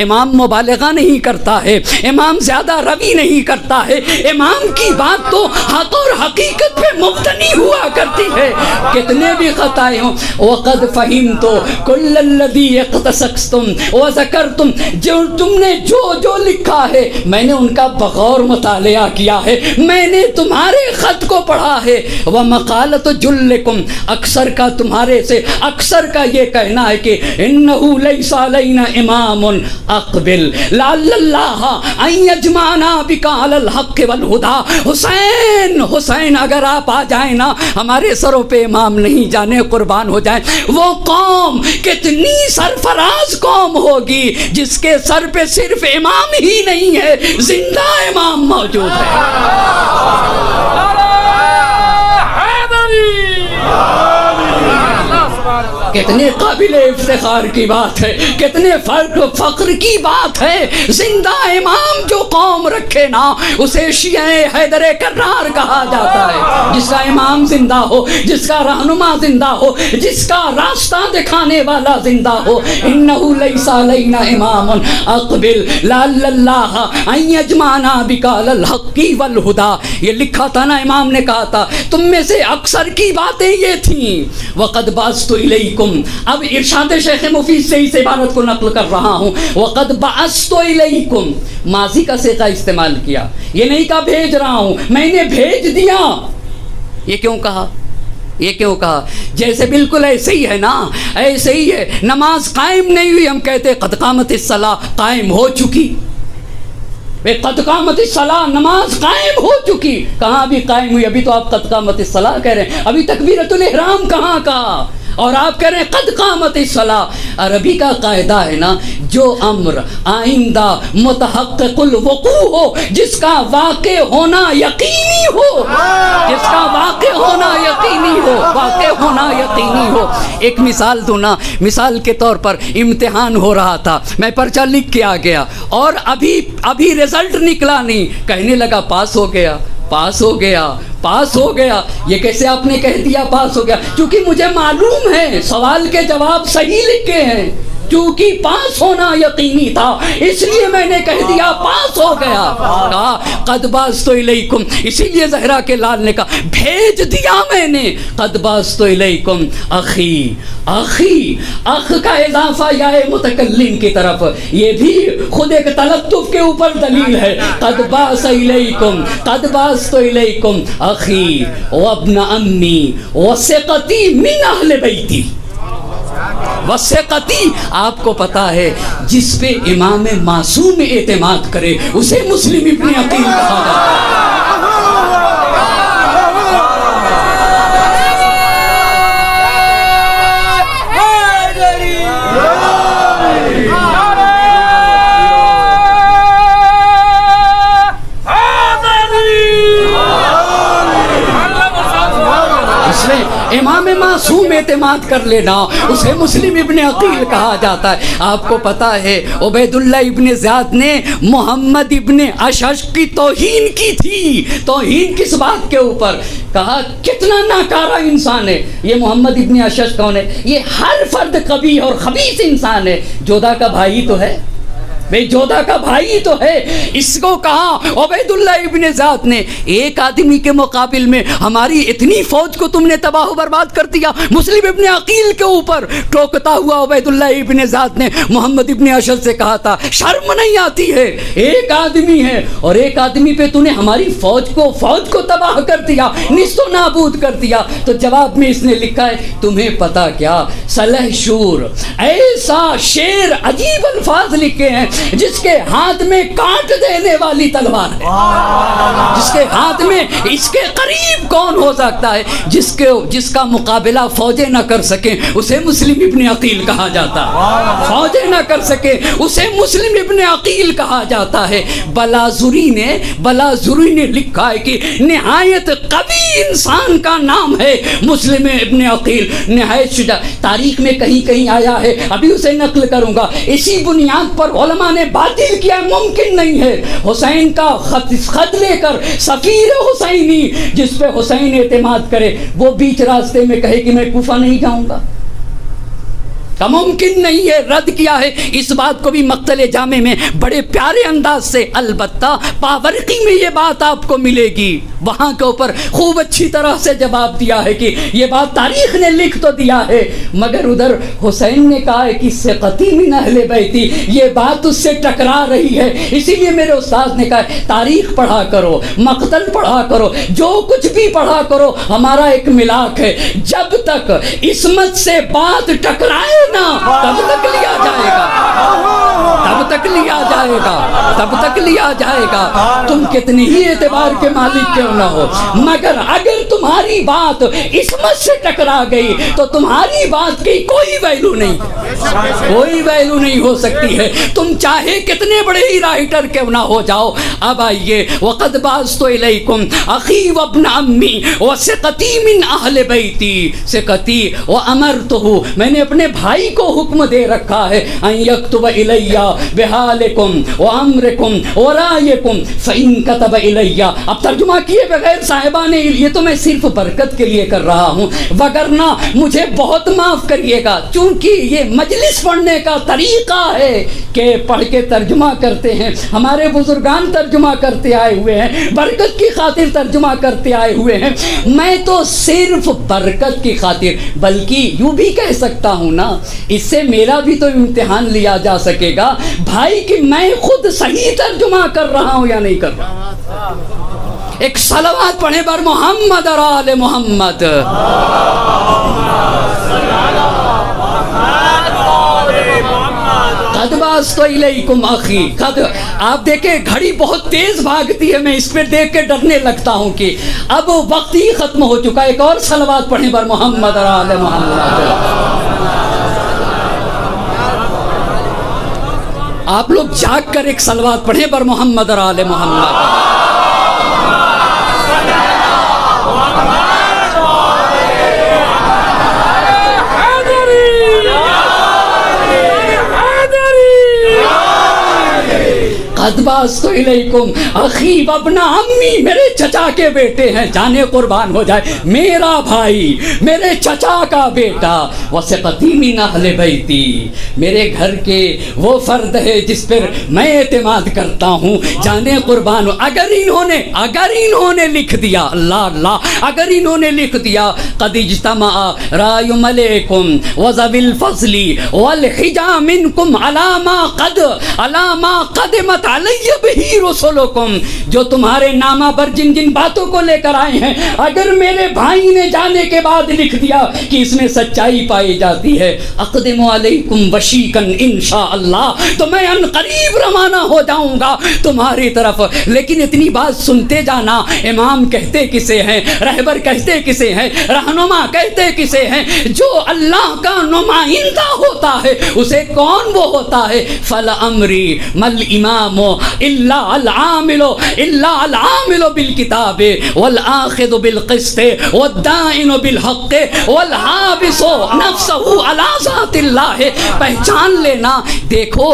امام مبالغہ نہیں کرتا ہے، امام زیادہ روی نہیں کرتا ہے، امام کی بات تو حق اور حقیقت پہ مبتنی ہوا کرتی ہے۔ کتنے بھی خط آئے ہوں، وقد فہمت کل الذی اقتسقتم وذکرتم، جو تم نے جو لکھا ہے میں نے ان کا بغور مطالعہ کیا ہے، میں نے تمہارے خط کو پڑھا ہے۔ ومقالۃ جلکم، اکثر کا تمہارے سے، اکثر کا یہ کہنا ہے کہ انہو لیس علینا امام اقبل لعل اللہ ان یجمعنا بک علی الحق والہدی. حسین حسین اگر آپ آ جائیں نا ہمارے سروں پہ امام نہیں جانے قربان ہو جائیں. وہ قوم کتنی سرفراز قوم ہوگی جس کے سر پہ صرف امام ہی نہیں ہے، زندہ امام موجود ہے. کتنے قابل افتخار کی بات ہے، کتنے فرق و فخر کی بات ہے. زندہ امام جو قوم رکھے نا اسے شیعہ حیدر کرار کہا جاتا ہے. جس کا امام زندہ ہو، جس کا رہنما زندہ ہو، جس کا راستہ دکھانے والا زندہ ہو. انہو لیس علینا امام اقبل لعل اللہ ان یجمعنا بک علی الحق والہدی. یہ لکھا تھا نا، امام نے کہا تھا. تم میں سے اکثر کی باتیں یہ تھیں. وقد بعثت الیکم، اب ارشاد شیخ مفید سے اس عبارت کو نقل کر رہا ہوں. وقد بعثت الیکم، ماضی کا صیغہ استعمال کیا. یہ نہیں کہا بھیج رہا ہوں، میں نے بھیج دیا. یہ کیوں کہا؟ یہ کیوں کہا؟ جیسے بالکل ایسے ہی ہے نا، ایسے ہی ہے. نماز قائم نہیں ہوئی، ہم کہتے قد قامت الصلاۃ، قائم ہو چکی. قد قامت الصلاۃ، نماز قائم ہو چکی. کہاں بھی قائم ہوئی؟ ابھی تو آپ قد قامت الصلاۃ کہہ رہے ہیں. ابھی تکبیرۃ الاحرام کہاں کہا اور آپ کہہ رہے ہیں قد قامت الصلاۃ. عربی کا قاعدہ ہے نا، جو امر آئندہ متحقق الوقوع ہو، جس کا واقع ہونا یقینی ہو، جس کا واقع ہونا یقینی ہو، واقع ہونا یقینی ہو. ایک مثال دوں نا، مثال کے طور پر امتحان ہو رہا تھا، میں پرچہ لکھ کے آ گیا اور ابھی رزلٹ نکلا نہیں. کہنے لگا پاس ہو گیا، پاس ہو گیا، پاس ہو گیا. یہ کیسے آپ نے کہہ دیا پاس ہو گیا؟ کیونکہ مجھے معلوم ہے سوال کے جواب صحیح لکھے ہیں. چونکہ پاس ہونا یقینی تھا اس لیے میں نے کہہ دیا پاس ہو گیا. کہا قد بعثت الیکم، اسی لیے زہرا کے لال نے کہا بھیج دیا میں نے. قد بعثت الیکم اخی، اخی، اخ کا اضافہ یا متکلم کی طرف، یہ بھی خود ایک تلطف کے اوپر دلیل ہے. قد بعث الیکم، قد بعثت الیکم اخی وابن امی وثقتی من اہل بیتی. وثقتی، آپ کو پتا ہے جس پہ امام معصوم اعتماد کرے اسے مسلم ابن عقیل کہا جاتا ہے. امام معصوم اعتماد کر لینا اسے مسلم ابن عقیل کہا جاتا ہے. آپ کو پتا ہے عبید اللہ ابن زیاد نے محمد ابن اشعث کی توہین کی تھی. توہین کس بات کے اوپر؟ کہا کتنا ناکارہ انسان ہے یہ محمد ابن اشعث. کون ہے یہ؟ ہر فرد قبیح اور خبیث انسان ہے. جودھا کا بھائی تو ہے، بھئی جودھا کا بھائی تو ہے. اس کو کہا عبید اللہ ابن زیاد نے ایک آدمی کے مقابل میں ہماری اتنی فوج کو تم نے تباہ و برباد کر دیا. مسلم ابن عقیل کے اوپر ٹوکتا ہوا عبید اللہ ابن زیاد نے محمد ابن اشعث سے کہا تھا شرم نہیں آتی ہے؟ ایک آدمی ہے اور ایک آدمی پہ تو نے ہماری فوج کو تباہ کر دیا، نیست و نابود کر دیا. تو جواب میں اس نے لکھا ہے تمہیں پتا کیا سلح شور، ایسا شیر عجیب الفاظ لکھے ہیں جس کے ہاتھ میں کاٹ دینے والی تلوار ہے. جس کے ہاتھ میں، اس کے قریب کون ہو سکتا ہے جس کا مقابلہ فوجیں نہ کر سکیں اسے مسلم ابن عقیل کہا جاتا ہے. فوجیں نہ کر سکیں اسے مسلم ابن عقیل کہا جاتا ہے. بلازری نے لکھا ہے کہ نہایت قوی انسان کا نام ہے مسلم ابن عقیل. نہایت شجاع، تاریخ میں کہیں آیا ہے، ابھی اسے نقل کروں گا. اسی بنیاد پر علماء نے باطل کیا، ممکن نہیں ہے حسین کا خط لے کر سفیر حسینی جس پہ حسین اعتماد کرے وہ بیچ راستے میں کہے کہ میں کوفہ نہیں جاؤں گا. کا ممکن نہیں ہے، رد کیا ہے. اس بات کو بھی مقتل جامع میں بڑے پیارے انداز سے، البتہ پاورقی میں یہ بات آپ کو ملے گی وہاں کے اوپر خوب اچھی طرح سے جواب دیا ہے کہ یہ بات تاریخ نے لکھ تو دیا ہے، مگر ادھر حسین نے کہا ہے کہ ثقتی من اہل بیتی، یہ بات اس سے ٹکرا رہی ہے، اسی لیے میرے استاد نے کہا تاریخ پڑھا کرو، مقتل پڑھا کرو، جو کچھ بھی پڑھا کرو، ہمارا ایک ملاک ہے، جب تک عصمت سے بات ٹکرائے نا تب تک لیا جائے گا، تب تک لیا جائے گا، تب تک لیا جائے گا، تم کتنی ہی اعتبار کے مالک کیوں نہ ہو، مگر اگر تمہاری بات عصمت سے ٹکرا گئی تو تمہاری بات کی کوئی ویلو نہیں، کوئی ویلو نہیں ہو سکتی ہے، تم چاہے کتنے بڑے ہی رائٹر کیوں نہ ہو جاؤ۔ اب آئیے، وَقَدْ بَعَثْتُ إِلَيْكُمْ أَخِي وَابْنَ عَمِّي وَثِقَتِي مِنْ أَهْلِ بَيْتِي، ثقتی وَأَمَرْتُهُ، میں نے اپنے بھائی کو حکم دے رکھا ہے أَن يَكْتُبَ إِلَيَّ بِحَالِكُمْ وَأَمْرِكُمْ وَرَائِكُمْ فَإِن كَتَبَ إِلَيَّ۔ اب ترجمہ کیے بغیر صاحبان، یہ تو میں صرف برکت کے لیے کر رہا ہوں، وگرنہ مجھے بہت معاف کریے گا، چونکہ یہ مجلس پڑھنے کا طریقہ ہے کہ پڑھ کے ترجمہ کرتے ہیں، ہمارے بزرگان ترجمہ کرتے آئے ہوئے ہیں، برکت کی خاطر ترجمہ کرتے آئے ہوئے ہیں، میں تو صرف برکت کی خاطر، بلکہ یوں بھی کہہ سکتا ہوں نا، اس سے میرا بھی تو امتحان لیا جا سکے گا بھائی کہ میں خود صحیح ترجمہ کر رہا ہوں یا نہیں کر رہا۔ ایک صلوات پڑھیں بر محمد اور آل محمد۔ قد بعثت الیکم اخی، قد، آپ دیکھیں گھڑی بہت تیز بھاگتی ہے، میں اس پہ دیکھ کے ڈرنے لگتا ہوں کہ اب وقت ہی ختم ہو چکا ہے، ایک اور صلوات پڑھیں بر محمد اور آل محمد۔ آپ لوگ جاگ کر ایک صلوات پڑھیں بر محمد اور آل محمد۔ قد بعثت الیکم اخی وابن عمی، میرے چچا کے بیٹے ہیں، جانے قربان ہو جائے، میرا بھائی، میرے چچا کا بیٹا، وثقتی من اہل بیتی، میرے گھر کے وہ فرد ہے جس پر میں اعتماد کرتا ہوں، جانے قربان ہو۔ اگر انہوں نے لکھ دیا، اللہ اللہ، اگر انہوں نے لکھ دیا قد اجتمع رائے ملیکم وذوی الفضل والحجا منکم علی ما قدمت علی بہ رسلکم، جو تمہارے نامہ پر جن جن باتوں کو لے کر آئے ہیں، اگر میرے بھائی نے جانے کے بعد لکھ دیا کہ اس میں سچائی پائی جاتی ہے، اقدم علیکم وشیکن انشاءاللہ، تو میں ان قریب روانہ ہو جاؤں گا تمہاری طرف۔ لیکن اتنی بات سنتے جانا، امام کہتے کسے ہیں، رہبر کہتے کسے ہیں، رہنما کہتے کسے ہیں؟ جو اللہ کا نمائندہ ہوتا ہے اسے کون وہ ہوتا ہے؟ فَلَأَمْرِي مَا الْإِمَامُ إِلَّا الْعَامِلُ بِالْكِتَابِ وَالْآخِذُ بِالْقِسْطِ وَالدَّائِنُ بِالْحَقِّ وَالْحَابِسُ نَفْسَهُ عَلَى ذَاتِ اللَّهِ۔ پہچان لینا، دیکھو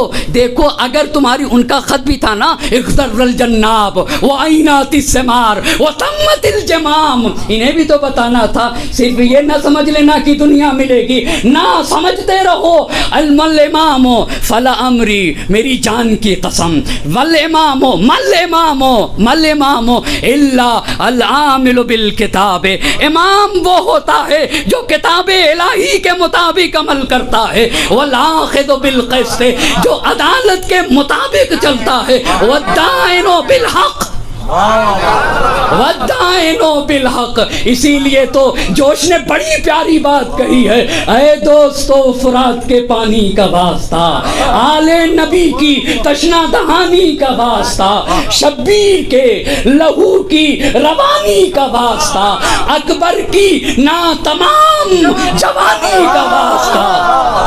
اگر تمہاری ان کا خط بھی تھا نا، اخضر الجناب وعینات الثمار وتمت الجمام، انہیں بھی تو بتانا تھا، صرف یہ نہ سمجھ لینا کہ دنیا ملے گی، نہ سمجھتے رہو الامام فلامری، میری جان کی قسم، والامام مل امام الا العامل بالکتاب، امام وہ ہوتا ہے جو کتاب الہی کے مطابق عمل کرتا ہے، والآخذ بالقسط، جو عدالت کے مطابق چلتا ہے، والدائن بالحق، وَالدَّائِنُ بِالْحَقِّ۔ اسی لیے تو جوش نے بڑی پیاری بات کہی ہے، اے دوستو فرات کے پانی کا واسطہ، آل نبی کی تشنہ دہانی کا واسطہ، شبیر کے لہو کی روانی کا واسطہ، اکبر کی ناتمام جوانی کا واسطہ،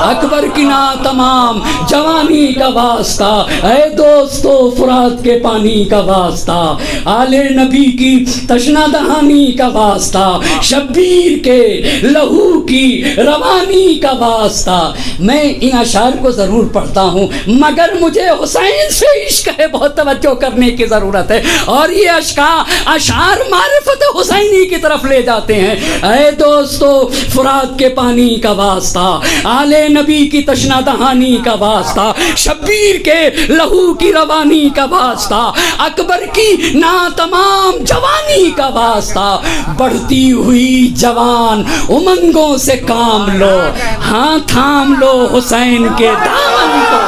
اکبر کی ناتمام جوانی کا واسطہ، اے دوستو فرات کے پانی کا واسطہ، آل نبی کی تشنہ دہانی کا واسطہ، شبیر کے لہو کی روانی کا واسطہ۔ میں ان اشعار کو ضرور پڑھتا ہوں، مگر مجھے حسین سے عشق ہے، بہت توجہ کرنے کی ضرورت ہے، اور یہ اشعار معرفت حسینی کی طرف لے جاتے ہیں۔ اے دوستو فرات کے پانی کا واسطہ، آل نبی کی تشنہ دہانی کا واسطہ، شبیر کے لہو کی روانی کا واسطہ، اکبر کی نہ تمام جوانی کا واسطہ، بڑھتی ہوئی جوان امنگوں سے کام لو، ہاں تھام لو حسین کے دامن کو۔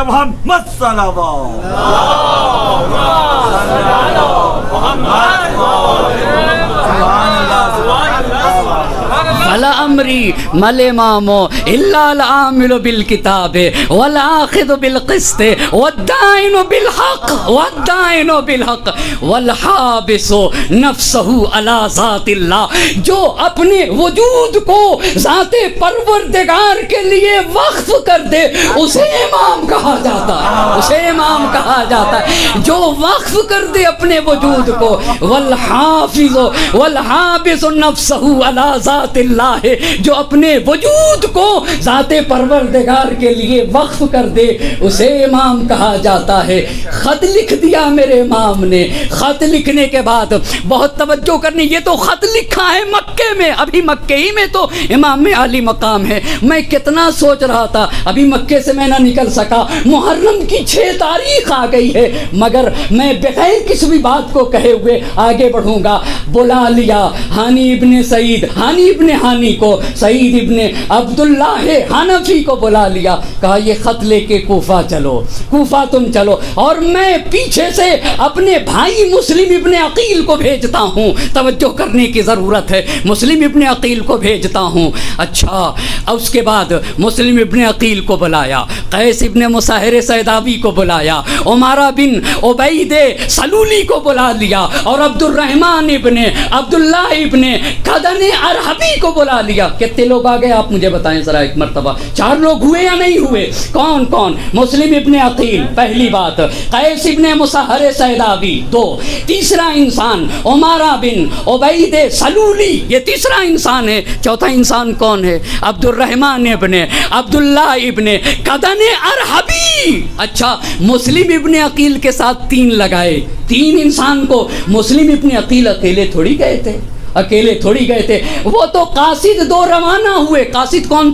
محمد صلوات فلا امری مل امامو الا العامل بالکتاب والآخذ بالقسط والدائن بالحق والحابس نفسہ علی ذات اللہ، جو اپنے وجود کو ذات پروردگار کے لیے وقف کر دے اسے امام کہا جاتا ہے، جو وقف کر دے اپنے وجود کو۔ والحابس نفسہ علی ذات اللہ ہے، جو اپنے وجود کو ذات پروردگار کے لیے وقف کر دے اسے امام کہا جاتا ہے۔ خط لکھ دیا میرے امام نے۔ خط لکھنے کے بعد بہت توجہ کرنی، یہ تو خط لکھا ہے مکے میں، ابھی مکے ہی میں تو امام میں عالی مقام ہے۔ میں کتنا سوچ رہا تھا، ابھی مکے سے میں نہ نکل سکا، محرم کی 6 تاریخ آ گئی ہے، مگر میں بغیر کسی بھی بات کو کہے ہوئے آگے بڑھوں گا۔ بلا لیا ہانی ابن سعید، ہانی ابن ہانی کو، سعید ابن عبداللہ حنفی کو بلا لیا، کہا یہ خط لے کے کوفہ چلو، کوفہ تم چلو، اور میں پیچھے سے اپنے بھائی مسلم ابن عقیل کو بھیجتا ہوں۔ توجہ کرنے کی ضرورت ہے، مسلم ابن عقیل کو بھیجتا ہوں۔ اچھا، اس کے بعد مسلم ابن عقیل کو بلایا، قیس ابن مسہر سیداوی کو بلایا، عمارہ بن عبید سلولی کو بلا لیا، اور عبد الرحمن ابن عبداللہ ابن قدن ارحبی کو بلا لیا۔ کتنے لوگ آ گئے آپ مجھے بتائیں ذرا ایک مرتبہ، 4 لوگ ہوئے یا نہیں ہوئے؟ کون کون؟ مسلم ابن عقیل پہلی بات، قیس ابن مسہر سیداوی 2، تیسرا انسان عمارہ بن عبید سلولی، یہ تیسرا انسان ہے۔ چوتھا انسان کون ہے؟ عبد الرحمن ابن عبداللہ ابن قدن ارحبی۔ اچھا، مسلم ابن عقیل کے ساتھ 3 لگائے، 3 انسان کو۔ مسلم ابن عقیل اکیلے تھوڑی گئے تھے، وہ تو قاصد 2 روانہ ہوئے۔ قاصد کون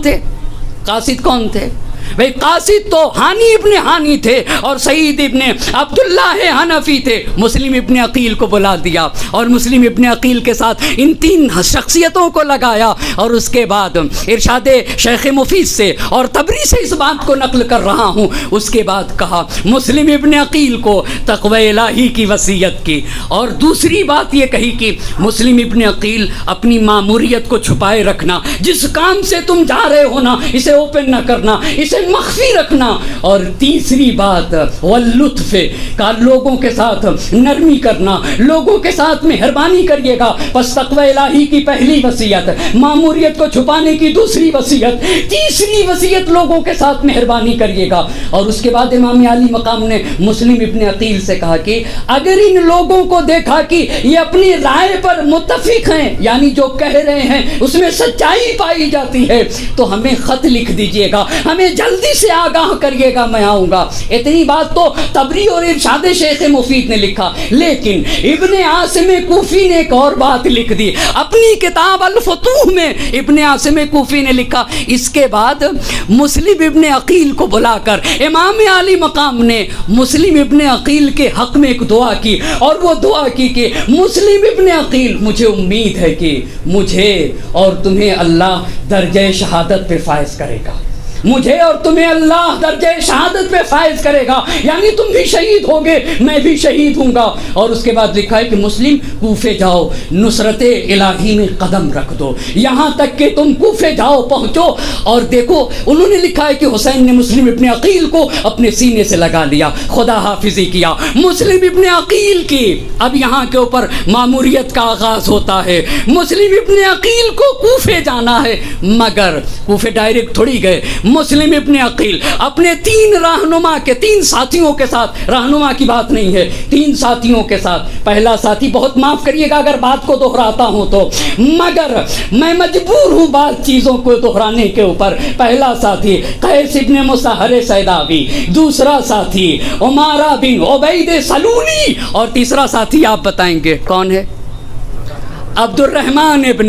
تھے بھئی؟ قاصد تو ہانی ابن ہانی تھے اور سعید ابن عبداللہ حنفی تھے۔ مسلم ابن عقیل کو بلا دیا اور مسلم ابن عقیل کے ساتھ ان 3 شخصیتوں کو لگایا، اور اس کے بعد ارشاد شیخ مفید سے اور تبری سے اس بات کو نقل کر رہا ہوں، اس کے بعد کہا مسلم ابن عقیل کو تقوی الہی کی وصیت کی، اور دوسری بات یہ کہی کہ مسلم ابن عقیل اپنی ماموریت کو چھپائے رکھنا، جس کام سے تم جا رہے ہو نا اسے اوپن نہ کرنا، اسے مخفی رکھنا، اور تیسری بات واللطف کا، لوگوں کے ساتھ نرمی کرنا، لوگوں کے ساتھ مہربانی کریے گا۔ پس تقوی الہی کی پہلی وصیت، ماموریت کو چھپانے کی دوسری وصیت، تیسری وصیت لوگوں کے ساتھ مہربانی کریے گا۔ اور اس کے بعد امام علی مقام نے مسلم ابن عقیل سے کہا کہ اگر ان لوگوں کو دیکھا کہ یہ اپنی رائے پر متفق ہیں، یعنی جو کہہ رہے ہیں اس میں سچائی پائی جاتی ہے، تو ہمیں خط لکھ دیجیے گا، ہمیں جلدی سے آگاہ کریے گا، میں آؤں گا۔ اتنی بات تو تبری اور ارشاد شیخ مفید نے لکھا، لیکن ابن عاصم کوفی نے ایک اور بات لکھ دی اپنی کتاب الفتوح میں۔ ابن عاصم کوفی نے لکھا، اس کے بعد مسلم ابن عقیل کو بلا کر امام علی مقام نے مسلم ابن عقیل کے حق میں ایک دعا کی، اور وہ دعا کی کہ مسلم ابن عقیل، مجھے امید ہے کہ مجھے اور تمہیں اللہ درجہ شہادت پہ فائز کرے گا، مجھے اور تمہیں اللہ درجہ شہادت پہ فائز کرے گا، یعنی تم بھی شہید ہوگے، میں بھی شہید ہوں گا۔ اور اس کے بعد لکھا ہے کہ مسلم کوفے جاؤ، نصرت الہی میں قدم رکھ دو، یہاں تک کہ تم کوفے جاؤ پہنچو۔ اور دیکھو انہوں نے لکھا ہے کہ حسین نے مسلم ابن عقیل کو اپنے سینے سے لگا لیا، خدا حافظی کیا۔ مسلم ابن عقیل کی اب یہاں کے اوپر ماموریت کا آغاز ہوتا ہے، مسلم ابن عقیل کو کوفے جانا ہے، مگر کوفے ڈائریکٹ تھوڑی گئے، مسلم ابن عقیل اپنے 3 رہنما کے 3 ساتھیوں کے ساتھ، رہنما کی بات نہیں ہے، 3 ساتھیوں کے ساتھ، پہلا ساتھی، بہت معاف کریے گا اگر بات کو دہراتا ہوں تو، مگر میں مجبور ہوں بعض چیزوں کو دہرانے کے اوپر۔ پہلا ساتھی قیس ابن مسہر سیداوی، دوسرا ساتھی عمارہ بن عبید سلولی، اور تیسرا ساتھی آپ بتائیں گے کون ہے؟ عبد الرحمن ابن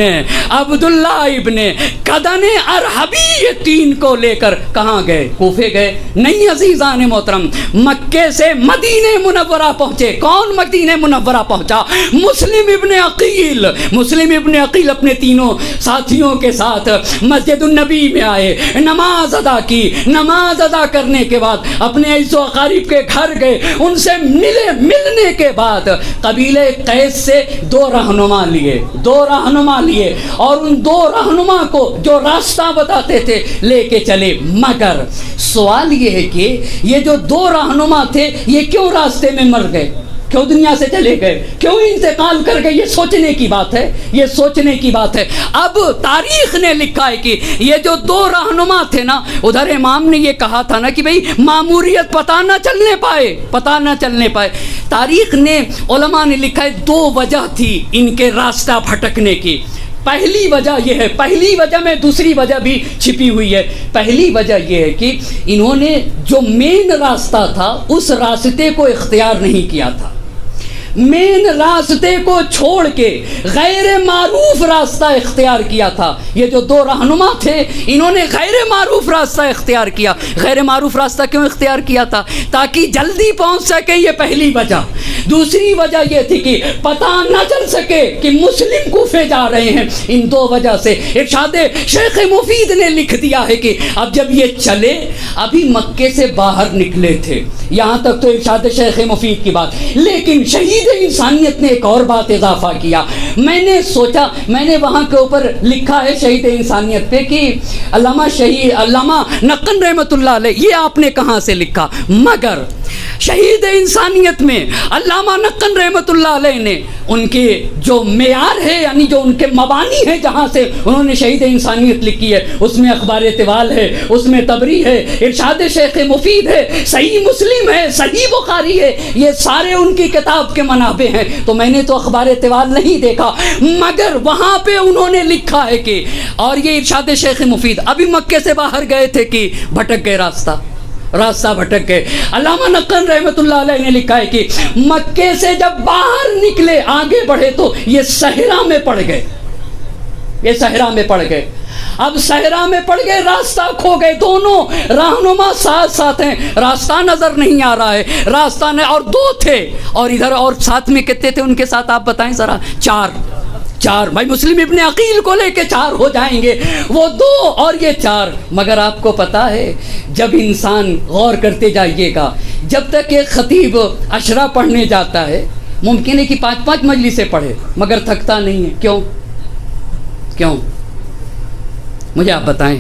عبداللہ ابن قدن ارحبی، یہ 3 کو لے کر کہاں گئے؟ کوفے گئے؟ نہیں عزیزان محترم، مکے سے مدینہ منورہ پہنچے۔ کون مدینہ منورہ پہنچا؟ مسلم ابن عقیل۔ مسلم ابن عقیل اپنے 3 ساتھیوں کے ساتھ مسجد النبی میں آئے، نماز ادا کی، نماز ادا کرنے کے بعد اپنے عزیز و اقارب کے گھر گئے، ان سے ملنے کے بعد قبیلہ قیس سے 2 رہنما لیے، 2 رہنما لیے، اور ان 2 رہنما کو جو راستہ بتاتے تھے لے کے چلے۔ مگر سوال یہ ہے کہ یہ جو 2 رہنما تھے یہ کیوں راستے میں مر گئے؟ کیوں دنیا سے چلے گئے؟ کیوں انتقال کر گئے؟ یہ سوچنے کی بات ہے، یہ سوچنے کی بات ہے۔ اب تاریخ نے لکھا ہے کہ یہ جو 2 رہنما تھے نا، ادھر امام نے یہ کہا تھا نا کہ بھئی ماموریت پتہ نہ چلنے پائے۔ تاریخ نے، علماء نے لکھا ہے 2 وجہ تھی ان کے راستہ بھٹکنے کی۔ پہلی وجہ یہ ہے، پہلی وجہ میں دوسری وجہ بھی چھپی ہوئی ہے۔ پہلی وجہ یہ ہے کہ انہوں نے جو مین راستہ تھا اس راستے کو اختیار نہیں کیا تھا، مین راستے کو چھوڑ کے غیر معروف راستہ اختیار کیا تھا۔ یہ جو 2 رہنما تھے انہوں نے غیر معروف راستہ اختیار کیا۔ غیر معروف راستہ کیوں اختیار کیا تھا؟ تاکہ جلدی پہنچ سکے، یہ پہلی وجہ۔ دوسری وجہ یہ تھی کہ پتہ نہ چل سکے کہ مسلم کوفے جا رہے ہیں۔ ان 2 وجہ سے ارشاد شیخ مفید نے لکھ دیا ہے کہ اب جب یہ چلے، ابھی مکے سے باہر نکلے تھے، یہاں تک تو ارشاد شیخ مفید کی بات، لیکن شہید انسانیت نے ایک اور بات اضافہ کیا۔ میں نے سوچا، میں نے وہاں کے اوپر لکھا ہے شہید انسانیت پہ کہ علامہ نقن رحمۃ اللہ علیہ، یہ آپ نے کہاں سے لکھا؟ مگر شہید انسانیت میں علامہ نقن رحمۃ اللہ علیہ نے ان کے جو معیار ہے، یعنی جو ان کے مبانی ہیں جہاں سے انہوں نے شہید انسانیت لکھی ہے، اس میں اخبار طوال ہے، اس میں طبری ہے، ارشاد شیخ مفید ہے، صحیح مسلم ہے، صحیح بخاری ہے، یہ سارے ان کی کتاب کے منابع ہیں۔ تو میں نے تو اخبار طوال نہیں دیکھا، مگر وہاں پہ انہوں نے لکھا ہے کہ، اور یہ ارشاد شیخ مفید، ابھی مکے سے باہر گئے تھے کہ بھٹک گئے، راستہ بھٹک گئے۔ علامہ نقن رحمۃ اللہ علیہ نے لکھا ہے کہ مکے سے جب باہر نکلے، آگے بڑھے تو یہ صحرا میں پڑ گئے، یہ صحرا میں پڑ گئے۔ اب صحرا میں پڑ گئے، راستہ کھو گئے۔ دونوں رہنما ساتھ ساتھ ہیں، راستہ نظر نہیں آ رہا ہے، راستہ نہیں، اور 2 تھے، اور ادھر اور ساتھ میں کتنے تھے ان کے ساتھ آپ بتائیں ذرا؟ 4 بھائی، مسلم ابن عقیل کو لے کے 4 ہو جائیں گے، وہ 2 اور یہ 4۔ مگر آپ کو پتا ہے، جب انسان غور کرتے جائیے گا، جب تک ایک خطیب عشرہ پڑھنے جاتا ہے، ممکن ہے کہ 5 مجلسیں پڑھے مگر تھکتا نہیں ہے۔ کیوں؟ مجھے آپ بتائیں۔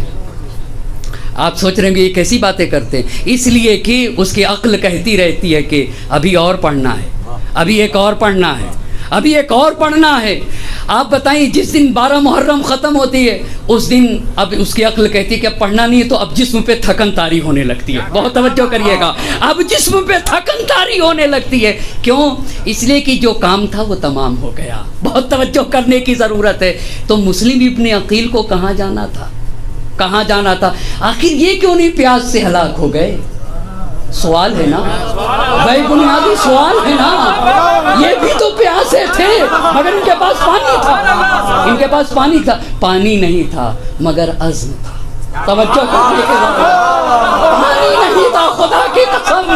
آپ سوچ رہے ہیں کہ یہ کیسی باتیں کرتے ہیں؟ اس لیے کہ اس کی عقل کہتی رہتی ہے کہ ابھی اور پڑھنا ہے، ابھی ایک اور پڑھنا ہے، ابھی ایک اور پڑھنا ہے۔ آپ بتائیں، جس دن 12 محرم ختم ہوتی ہے اس دن اب اس کی عقل کہتی ہے کہ اب پڑھنا نہیں ہے، تو اب جسم پہ تھکن طاری ہونے لگتی ہے۔ بہت توجہ کریے گا، اب جسم پہ تھکن طاری ہونے لگتی ہے۔ کیوں؟ اس لیے کہ جو کام تھا وہ تمام ہو گیا۔ بہت توجہ کرنے کی ضرورت ہے۔ تو مسلم ابن عقیل کو کہاں جانا تھا؟ آخر یہ کیوں نہیں پیاس سے ہلاک ہو گئے؟ سوال ہے نا بھائی، بنیادی سوال ہے نا۔ یہ بھی تو پیاسے تھے مگر ان کے پاس پانی تھا، پانی نہیں تھا مگر عزم تھا۔ توجہ کرنے کے پانی نہیں تھا، خدا کی قسم،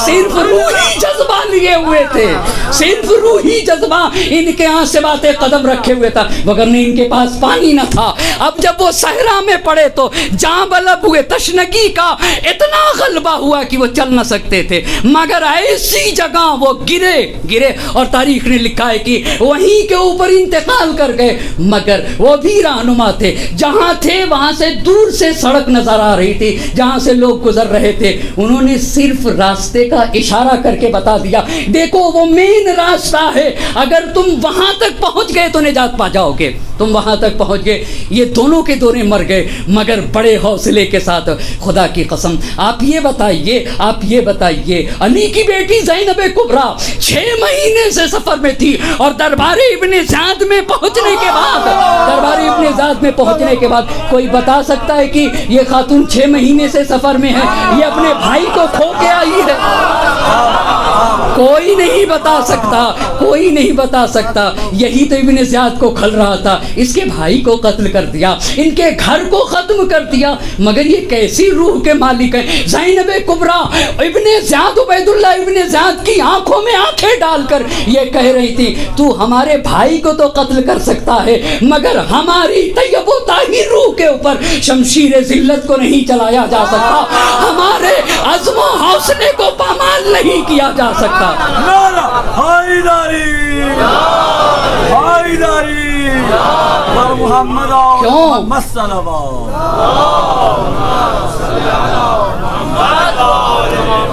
صرف روحی جذبہ لیے ہوئے تھے، صرف روحی جذبہ ان کے ہاں سے باتیں قدم رکھے ہوئے تھا، مگر نہیں ان کے پاس پانی نہ تھا۔ اب جب وہ صحرا میں پڑے تو جاں بلب ہوئے، تشنگی کا اتنا غلبہ ہوا کہ وہ چل نہ سکتے تھے، مگر ایسی جگہ وہ گرے اور تاریخ نے لکھا ہے کہ وہیں کے اوپر انتقال کر گئے۔ مگر وہ بھی رہنما تھے، جہاں تھے وہاں سے دور سے سڑک نظر آ رہی تھی جہاں سے لوگ گزر رہے تھے، انہوں نے صرف راستے کا اشارہ کر کے بتا دیا، دیکھو وہ مین راستہ ہے اگر تم وہاں تک پہنچ گئے تو نجات پا جاؤ گے. تم وہاں تک پہنچ گئے. یہ دونوں کے دونوں مر گئے مگر بڑے حوصلے کے ساتھ. خدا کی قسم آپ یہ بتائیے علی کی بیٹی زینب کبریٰ 6 مہینے سے سفر میں تھی اور دربار ابن زیاد میں پہنچنے کے بعد کوئی بتا سکتا ہے کہ یہ خاتون 6 مہینے سے سفر میں ہے؟ یہ اپنے بھائی کو کھو کے آئی ہے؟ کوئی نہیں بتا سکتا. یہی تو ابن زیاد کو کھل رہا تھا. اس کے بھائی کو قتل کر دیا, ان کے گھر کو ختم کر دیا, مگر یہ کیسی روح کے مالک ہیں؟ زینب کبریٰ ابن زیاد عبید اللہ ابن زیاد کی آنکھوں میں آنکھیں ڈال کر یہ کہہ رہی تھی تو ہمارے بھائی کو تو قتل کر سکتا ہے مگر ہماری طیب و طاہر روح کے اوپر شمشیر ذلت کو نہیں چلایا جا سکتا, ہمارے عزم و حوصلے کو پامال نہیں کیا جا سکتا.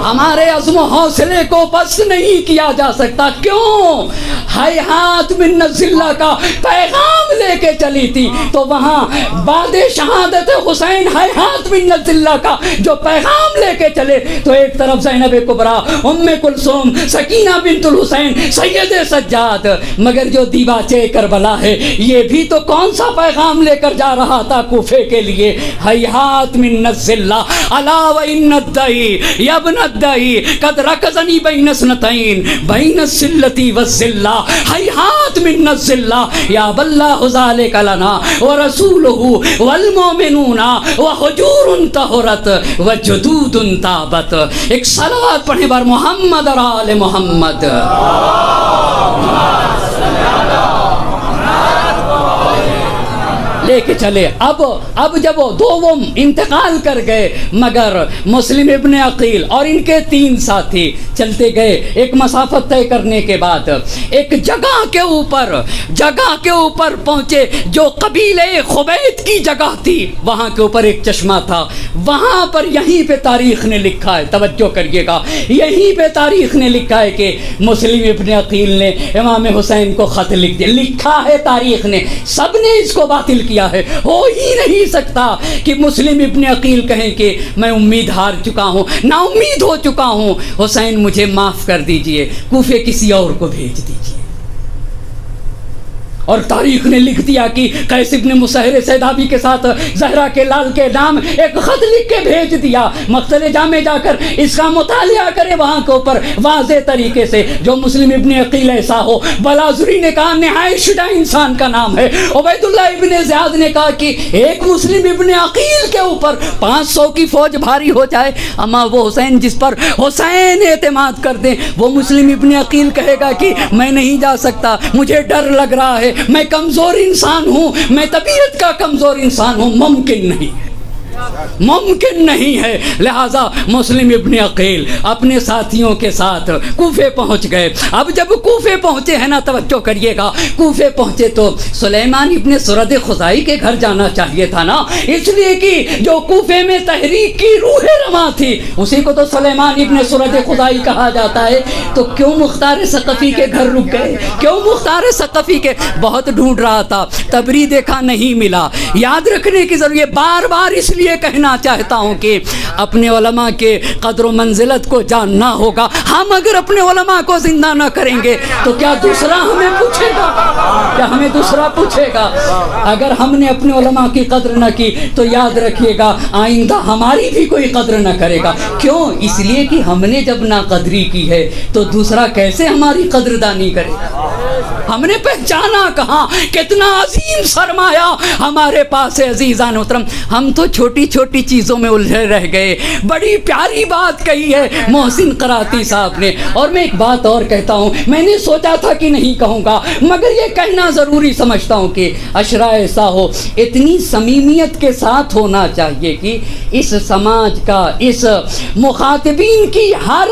ہمارے عزم و حوصلے کو بس نہیں کیا جا سکتا. کیوں؟ ہیہات من الذلہ کا پیغام لے کے چلی تھی تو وہاں بعد شہادت حسین ہیہات من الذلہ کا جو پیغام لے کے چلے تو ایک طرف زینب کبریٰ, ام کلثوم, سکینہ بنت الحسین, سید سجاد, مگر جو دیباچے کربلا ہے یہ بھی تو کون سا پیغام لے کر جا رہا تھا کوفے کے لیے؟ ہیہات من الذلہ الا وان الدعی یا ابن الدعی قد رکزنی بین اثنتین بین السلتی والذلہ ہیہات من الذلہ یا باللہ ذالک لنا ورسولہ والمؤمنون وحجور طہرت وجدود تابت. ایک صلوات پڑھیں بار محمد اور آل محمد. لے کے چلے. اب جب وہ انتقال کر گئے مگر مسلم ابن عقیل اور ان کے 3 ساتھی چلتے گئے. ایک مسافت طے کرنے کے بعد ایک جگہ کے اوپر پہنچے جو قبیلے خبیت کی جگہ تھی. وہاں کے اوپر ایک چشمہ تھا. وہاں پر یہیں پہ تاریخ نے لکھا ہے, توجہ کریے گا, یہیں پہ تاریخ نے لکھا ہے کہ مسلم ابن عقیل نے امام حسین کو خط لکھ دیا. لکھا ہے تاریخ نے, سب نے اس کو باطل کیا ہے. ہو ہی نہیں سکتا کہ مسلم ابن عقیل کہیں کہ میں امید ہار چکا ہوں, نا امید ہو چکا ہوں, حسین مجھے معاف کر دیجئے, کوفے کسی اور کو بھیج دیجئے. اور تاریخ نے لکھ دیا کہ قیس ابن مسہر سیدابی کے ساتھ زہرا کے لال کے نام ایک خط لکھ کے بھیج دیا. مقتل جامع جا کر اس کا مطالعہ کرے وہاں کے اوپر واضح طریقے سے. جو مسلم ابن عقیل ایسا ہو, بلازری نے کہا نہایت شدہ انسان کا نام ہے. عبید اللہ ابن زیاد نے کہا کہ ایک مسلم ابن عقیل کے اوپر 500 کی فوج بھاری ہو جائے, اما وہ حسین جس پر حسین اعتماد کر دیں, وہ مسلم ابن عقیل کہے گا کہ میں نہیں جا سکتا, مجھے ڈر لگ رہا ہے, میں کمزور انسان ہوں, میں طبیعت کا کمزور انسان ہوں. ممکن نہیں ہے. لہذا مسلم ابن عقیل اپنے ساتھیوں کے ساتھ کوفے پہنچ گئے. اب جب کوفے پہنچے ہیں نا, توجہ کریے گا, کوفے پہنچے تو سلیمان ابن سرد خزائی کے گھر جانا چاہیے تھا نا, اس لیے کہ جو کوفے میں تحریک کی روح رواں تھی اسی کو تو سلیمان ابن سرد خزائی کہا جاتا ہے. تو کیوں مختار ثقفی کے گھر رک گئے؟ کیوں مختار ثقفی کے؟ بہت ڈھونڈ رہا تھا, تبری دیکھا نہیں ملا. یاد رکھنے کی ضرورت, بار بار اس لیے کہنا چاہتا ہوں کہ اپنے علماء کے قدر و منزلت کو جاننا ہوگا. ہم اگر اپنے علماء کو زندہ نہ کریں گے تو کیا دوسرا ہمیں پوچھے گا؟ اگر ہم نے اپنے علماء کی قدر نہ کی تو یاد رکھیے گا آئندہ ہماری بھی کوئی قدر نہ کرے گا. کیوں؟ اس لیے کہ ہم نے جب ناقدری کی ہے تو دوسرا کیسے ہماری قدردانی کرے گا؟ ہم نے پہچانا کہاں کتنا عظیم سرمایہ ہمارے پاس ہے. عزیزان محترم, ہم تو چھوٹی چھوٹی چیزوں میں الجھے رہ گئے. بڑی پیاری بات کہی ہے محسن قراتی صاحب نے. اور میں ایک بات اور کہتا ہوں, میں نے سوچا تھا کہ نہیں کہوں گا مگر یہ کہنا ضروری سمجھتا ہوں کہ اشرا ایسا ہو, اتنی صمیمیت کے ساتھ ہونا چاہیے کہ اس سماج کا, اس مخاطبین کی ہر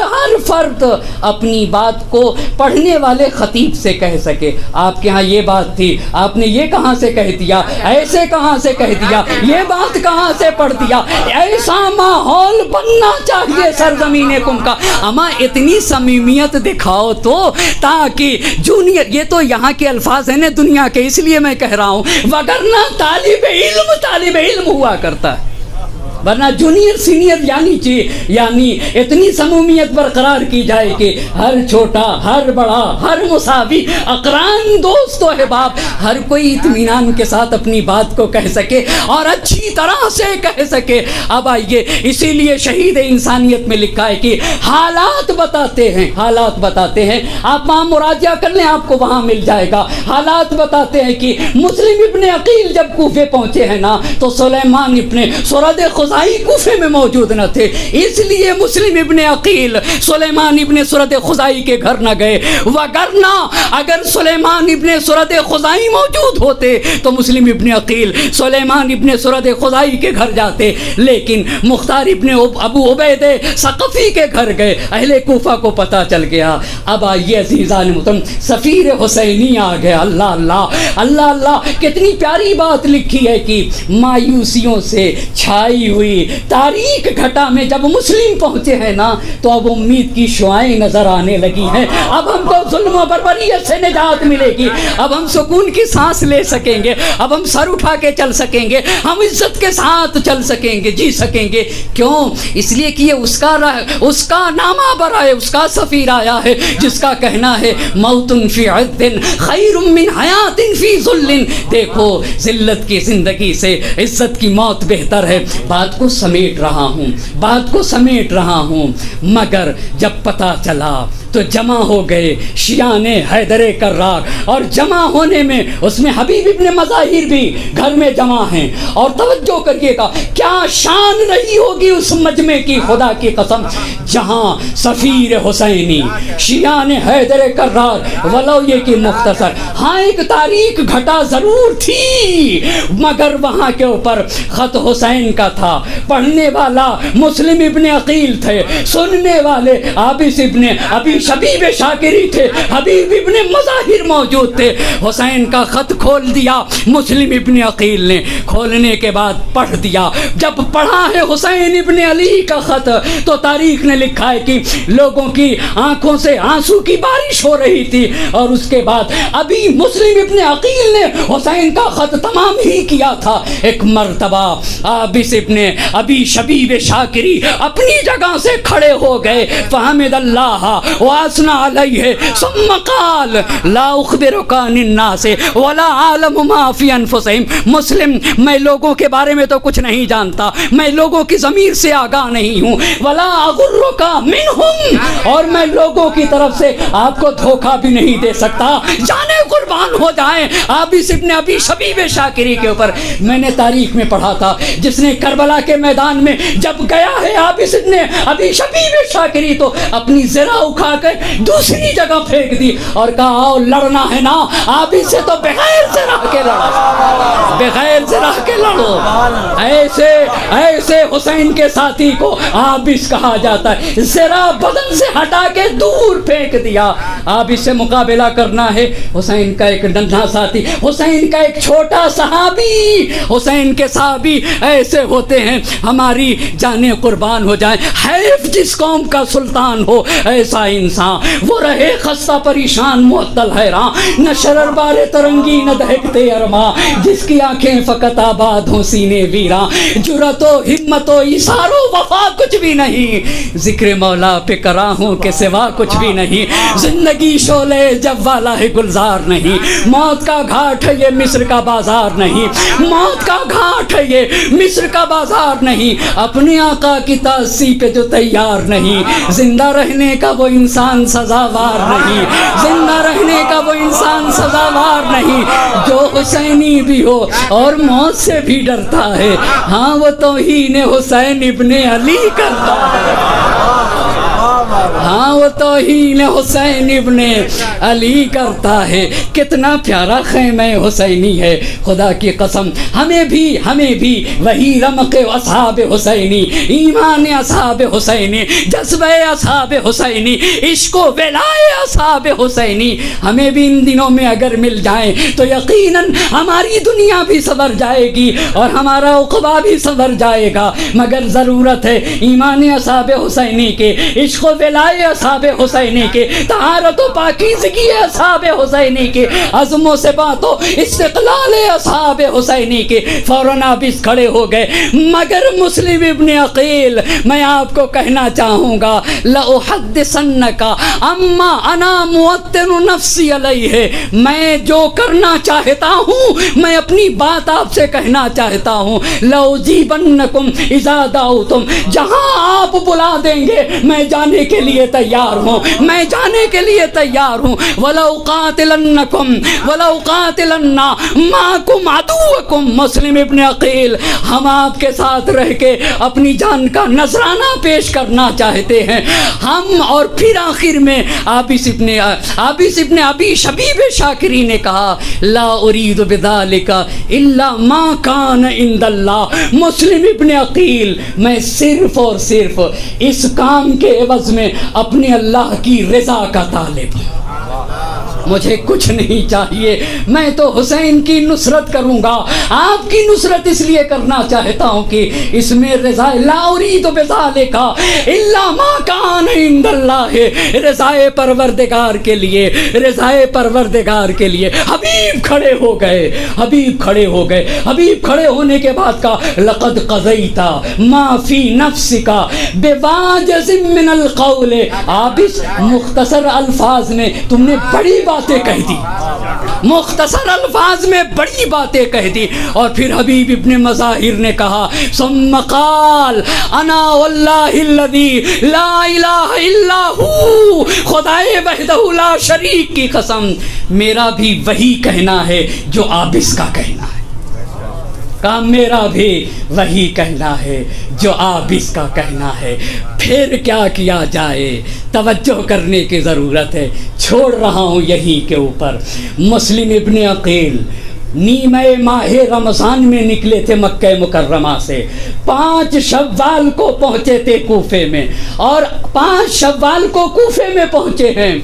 فرد اپنی بات کو پڑھنے والے خطیب سے کہہ سکے. آپ کے ہاں یہ بات تھی, آپ نے یہ کہاں سے کہہ دیا, ایسے کہاں سے کہہ دیا, یہ بات کہاں سے پڑھ دیا. ایسا ماحول بننا چاہیے سرزمین کم کا. اما اتنی صمیمیت دکھاؤ تو, تاکہ جونیئر, یہ تو یہاں کے الفاظ ہیں نا دنیا کے, اس لیے میں کہہ رہا ہوں, وگرنہ طالب علم ہوا کرتا ہے, ورنہ جونیئر سینئر یعنی اتنی صمیمیت برقرار کی جائے کہ ہر چھوٹا, ہر بڑا, ہر مساوی, اقران, دوست و احباب, ہر کوئی اطمینان کے ساتھ اپنی بات کو کہہ سکے اور اچھی طرح سے کہہ سکے. اب آئیے, اسی لیے شہید انسانیت میں لکھا ہے کہ حالات بتاتے ہیں. آپ وہاں مراجعہ کر لیں, آپ کو وہاں مل جائے گا. حالات بتاتے ہیں کہ مسلم ابن عقیل جب کوفے پہنچے ہیں نا, تو سلیمان ابن سرد خزائی کوفے میں موجود نہ تھے, اس لیے مسلم ابن عقیل سلیمان ابن سرد خزائی کے گھر نہ گئے. وگرنہ اگر سلیمان ابن سرد خزائی موجود ہوتے تو مسلم ابن عقیل سلیمان ابن سرد خزائی کے گھر جاتے, لیکن مختار ابن ابو عبید ثقفی کے گھر گئے. اہل کوفہ کو پتہ چل گیا. اب آئیے عزیزان محترم, سفیر حسینی آ گیا. اللہ اللہ اللہ اللہ, کتنی پیاری بات لکھی ہے کہ مایوسیوں سے چھائی ہوئی تاریک گھٹا میں جب مسلم پہنچے ہیں نا, تو اب امید کی شعائیں نظر آنے لگی ہیں. اب ہم کو ظلم و بربریت سے نجات ملے گی, اب ہم سکون کی سانس لے سکیں گے, اب ہم سر اٹھا کے چل سکیں گے, ہم عزت کے ساتھ چل سکیں گے, جی سکیں گے. کیوں؟ اس لیے کہ یہ اس کا نامہ برائے, اس کا سفیر آیا ہے جس کا کہنا ہے موت فی عز خیر من حیات فی ذل. دیکھو, ذلت کی زندگی سے عزت کی موت بہتر ہے. بات کو سمیٹ رہا ہوں, مگر جب پتہ چلا تو جمع ہو گئے شیعان حیدر کرار, اور جمع ہونے میں اس میں حبیب ابن مظاہر بھی گھر میں جمع ہیں. اور توجہ کریے گا, کیا شان رہی ہوگی اس مجمع کی, خدا کی قسم, جہاں سفیر حسینی, شیعان حیدر کرار, ولو یہ کہ مختصر, ہاں ایک تاریخ گھٹا ضرور تھی, مگر وہاں کے اوپر خط حسین کا تھا. پڑھنے والا مسلم ابن عقیل تھے, سننے والے عابس ابن ابی شبیب شاکری تھے, حبیب ابن مظاہر موجود تھے. حسین کا خط کھول دیا مسلم ابن عقیل نے, کھولنے کے بعد پڑھ دیا. جب پڑھا ہے حسین ابن علی کا خط, تو تاریخ نے لکھا ہے کہ لوگوں کی آنکھوں سے آنسو کی بارش ہو رہی تھی. اور اس کے بعد ابھی مسلم ابن عقیل نے حسین کا خط تمام ہی کیا تھا. ایک مرتبہ عابس ابن ابی شبیب شاکری اپنی جگہ سے کھڑے ہو گئے, فحمد اللہ واسنا علیہ ثم قال لا اخبرک عن الناس ولا اعلم ما فی انفسہم. مسلم, میں لوگوں کے بارے میں تو کچھ نہیں جانتا, میں لوگوں کی ضمیر سے آگاہ نہیں ہوں, ولا اغرک منہم, اور میں لوگوں کی طرف سے آپ کو دھوکہ بھی نہیں دے سکتا. جانے قربان ہو جائیں عابس ابن ابی شبیب شاکری کے اوپر. میں نے تاریخ میں پڑھا تھا, جس نے کربلا کے میدان میں جب گیا ہے عابس ابن ابی شبیب شاکری, تو اپنی زرہ اکھا کر دوسری جگہ پھینک دی اور کہا آؤ لڑنا ہے نا, عابس سے تو بغیر زرہ کے لڑو. ایسے حسین کے ساتھی کو عابس کہا جاتا ہے. زرہ بدن سے ہٹا کے دور پھینک دیا. عابس سے مقابلہ کرنا ہے, حسین کا ایک ننھا ساتھی, حسین کا ایک چھوٹا صحابی. حسین کے صحابی ایسے ہوتے ہیں, ہماری جانیں قربان ہو جائیں. حیف جس قوم کا سلطان ہو ایسا انسان, وہ رہے خستہ پریشان معطل حیران, نہ شرر بار ترنگی نہ دہکتے ارماں, جس کی آنکھیں فقط آباد ہوں سینے ویراں, جرأت و ہمت و ایثار و وفا کچھ بھی نہیں, ذکر مولا پہ کراہوں کے سوا کچھ بھی نہیں. زندگی شعلے جب والا ہے گلزار نہیں, موت کا گھاٹ ہے یہ مصر کا بازار نہیں, موت کا گھاٹ ہے یہ مصر کا بازار نہیں. اپنے آقا کی تاسی پہ جو تیار نہیں, زندہ رہنے کا وہ انسان سزاوار نہیں, زندہ رہنے کا وہ انسان سزاوار نہیں. جو حسینی بھی ہو اور موت سے بھی ڈرتا ہے, ہاں وہ توہین حسین ابن علی کرتا ہے. ہاں وہ توہین حسین ابن علی کرتا ہے. کتنا پیارا خیمہ حسینی ہے. خدا کی قسم ہمیں بھی وہی رمق اصحاب حسینی، ایمان اصحاب حسینی، جذبہ اصحاب حسینی، عشق و ولائے اصحاب حسینی ہمیں بھی ان دنوں میں اگر مل جائیں تو یقیناً ہماری دنیا بھی سنور جائے گی اور ہمارا عقبہ بھی سنور جائے گا. مگر ضرورت ہے ایمان اصحاب حسینی کے، عشق و ولائے اصحاب حسینی کے، طہارت و پاکیزگی اصحاب حسینی کے، عزم و ثبات و استقلال اصحاب حسینی کے. فوراً آپ اس کھڑے ہو گئے. مگر مسلم ابن عقیل میں آپ کو کہنا چاہوں گا لأحدثنک اما انا موطن نفسی علیہ، میں جو کرنا چاہتا ہوں میں اپنی بات آپ سے کہنا چاہتا ہوں. لأجیبنکم اذا دعوتم، جہاں آپ بلا دیں گے میں جانے کے لیے تیار ہوں، میں جانے کے لیے تیار ہوں. وَلَأُقَاتِلَنَّكُمْ وَلَأُقَاتِلَنَّ مَعَكُمْ عَدُوَّكُمْ. مسلم ابن عقیل ہم آپ کے ساتھ رہ کے اپنی جان کا نذرانہ پیش کرنا چاہتے ہیں ہم. اور پھر آخر میں عابس ابن ابی شبیب شاکری نے کہا لا اريد بذلك الا ما كان عند اللہ. مسلم ابن عقیل میں صرف اور صرف اس کام کے عوض میں اپنے اللہ کی رضا کا طالب ہوں. مجھے کچھ نہیں چاہیے، میں تو حسین کی نصرت کروں گا. آپ کی نصرت اس لیے کرنا چاہتا ہوں کہ اس میں رضا لا اريد بذلك الا ما كان عند اللہ، رضائے پروردگار کے لیے، رضائے پروردگار کے لیے. حبیب کھڑے ہو گئے، حبیب کھڑے ہونے کے بعد کا لقد قضیت ما فی نفسک بواجز من القول. آپ اس مختصر الفاظ میں تم نے بڑی باتیں کہہ دی، مختصر الفاظ میں بڑی باتیں کہہ دی. اور پھر حبیب ابن مظاہر نے کہا ثم قال انا واللہ الذی لا الہ الا ہو، خدائے وحدہ لا شریک کی قسم میرا بھی وہی کہنا ہے جو عابس کا کہنا ہے. کام میرا بھی وہی کہنا ہے جو عابس کا کہنا ہے. پھر کیا کیا جائے، توجہ کرنے کی ضرورت ہے. چھوڑ رہا ہوں یہی کے اوپر. مسلم ابن عقیل نیمہ ماہ رمضان میں نکلے تھے مکہ مکرمہ سے. 5 شوال کو پہنچے تھے کوفے میں، اور 5 شوال کو کوفے میں پہنچے ہیں،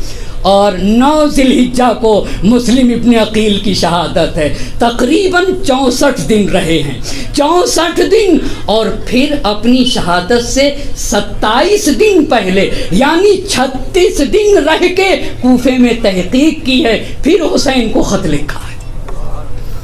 اور 9 ذی الحجہ کو مسلم ابن عقیل کی شہادت ہے. تقریباً 64 دن رہے ہیں، 64 دن. اور پھر اپنی شہادت سے 27 دن پہلے یعنی 36 دن رہ کے کوفے میں تحقیق کی ہے، پھر حسین کو خط لکھا ہے.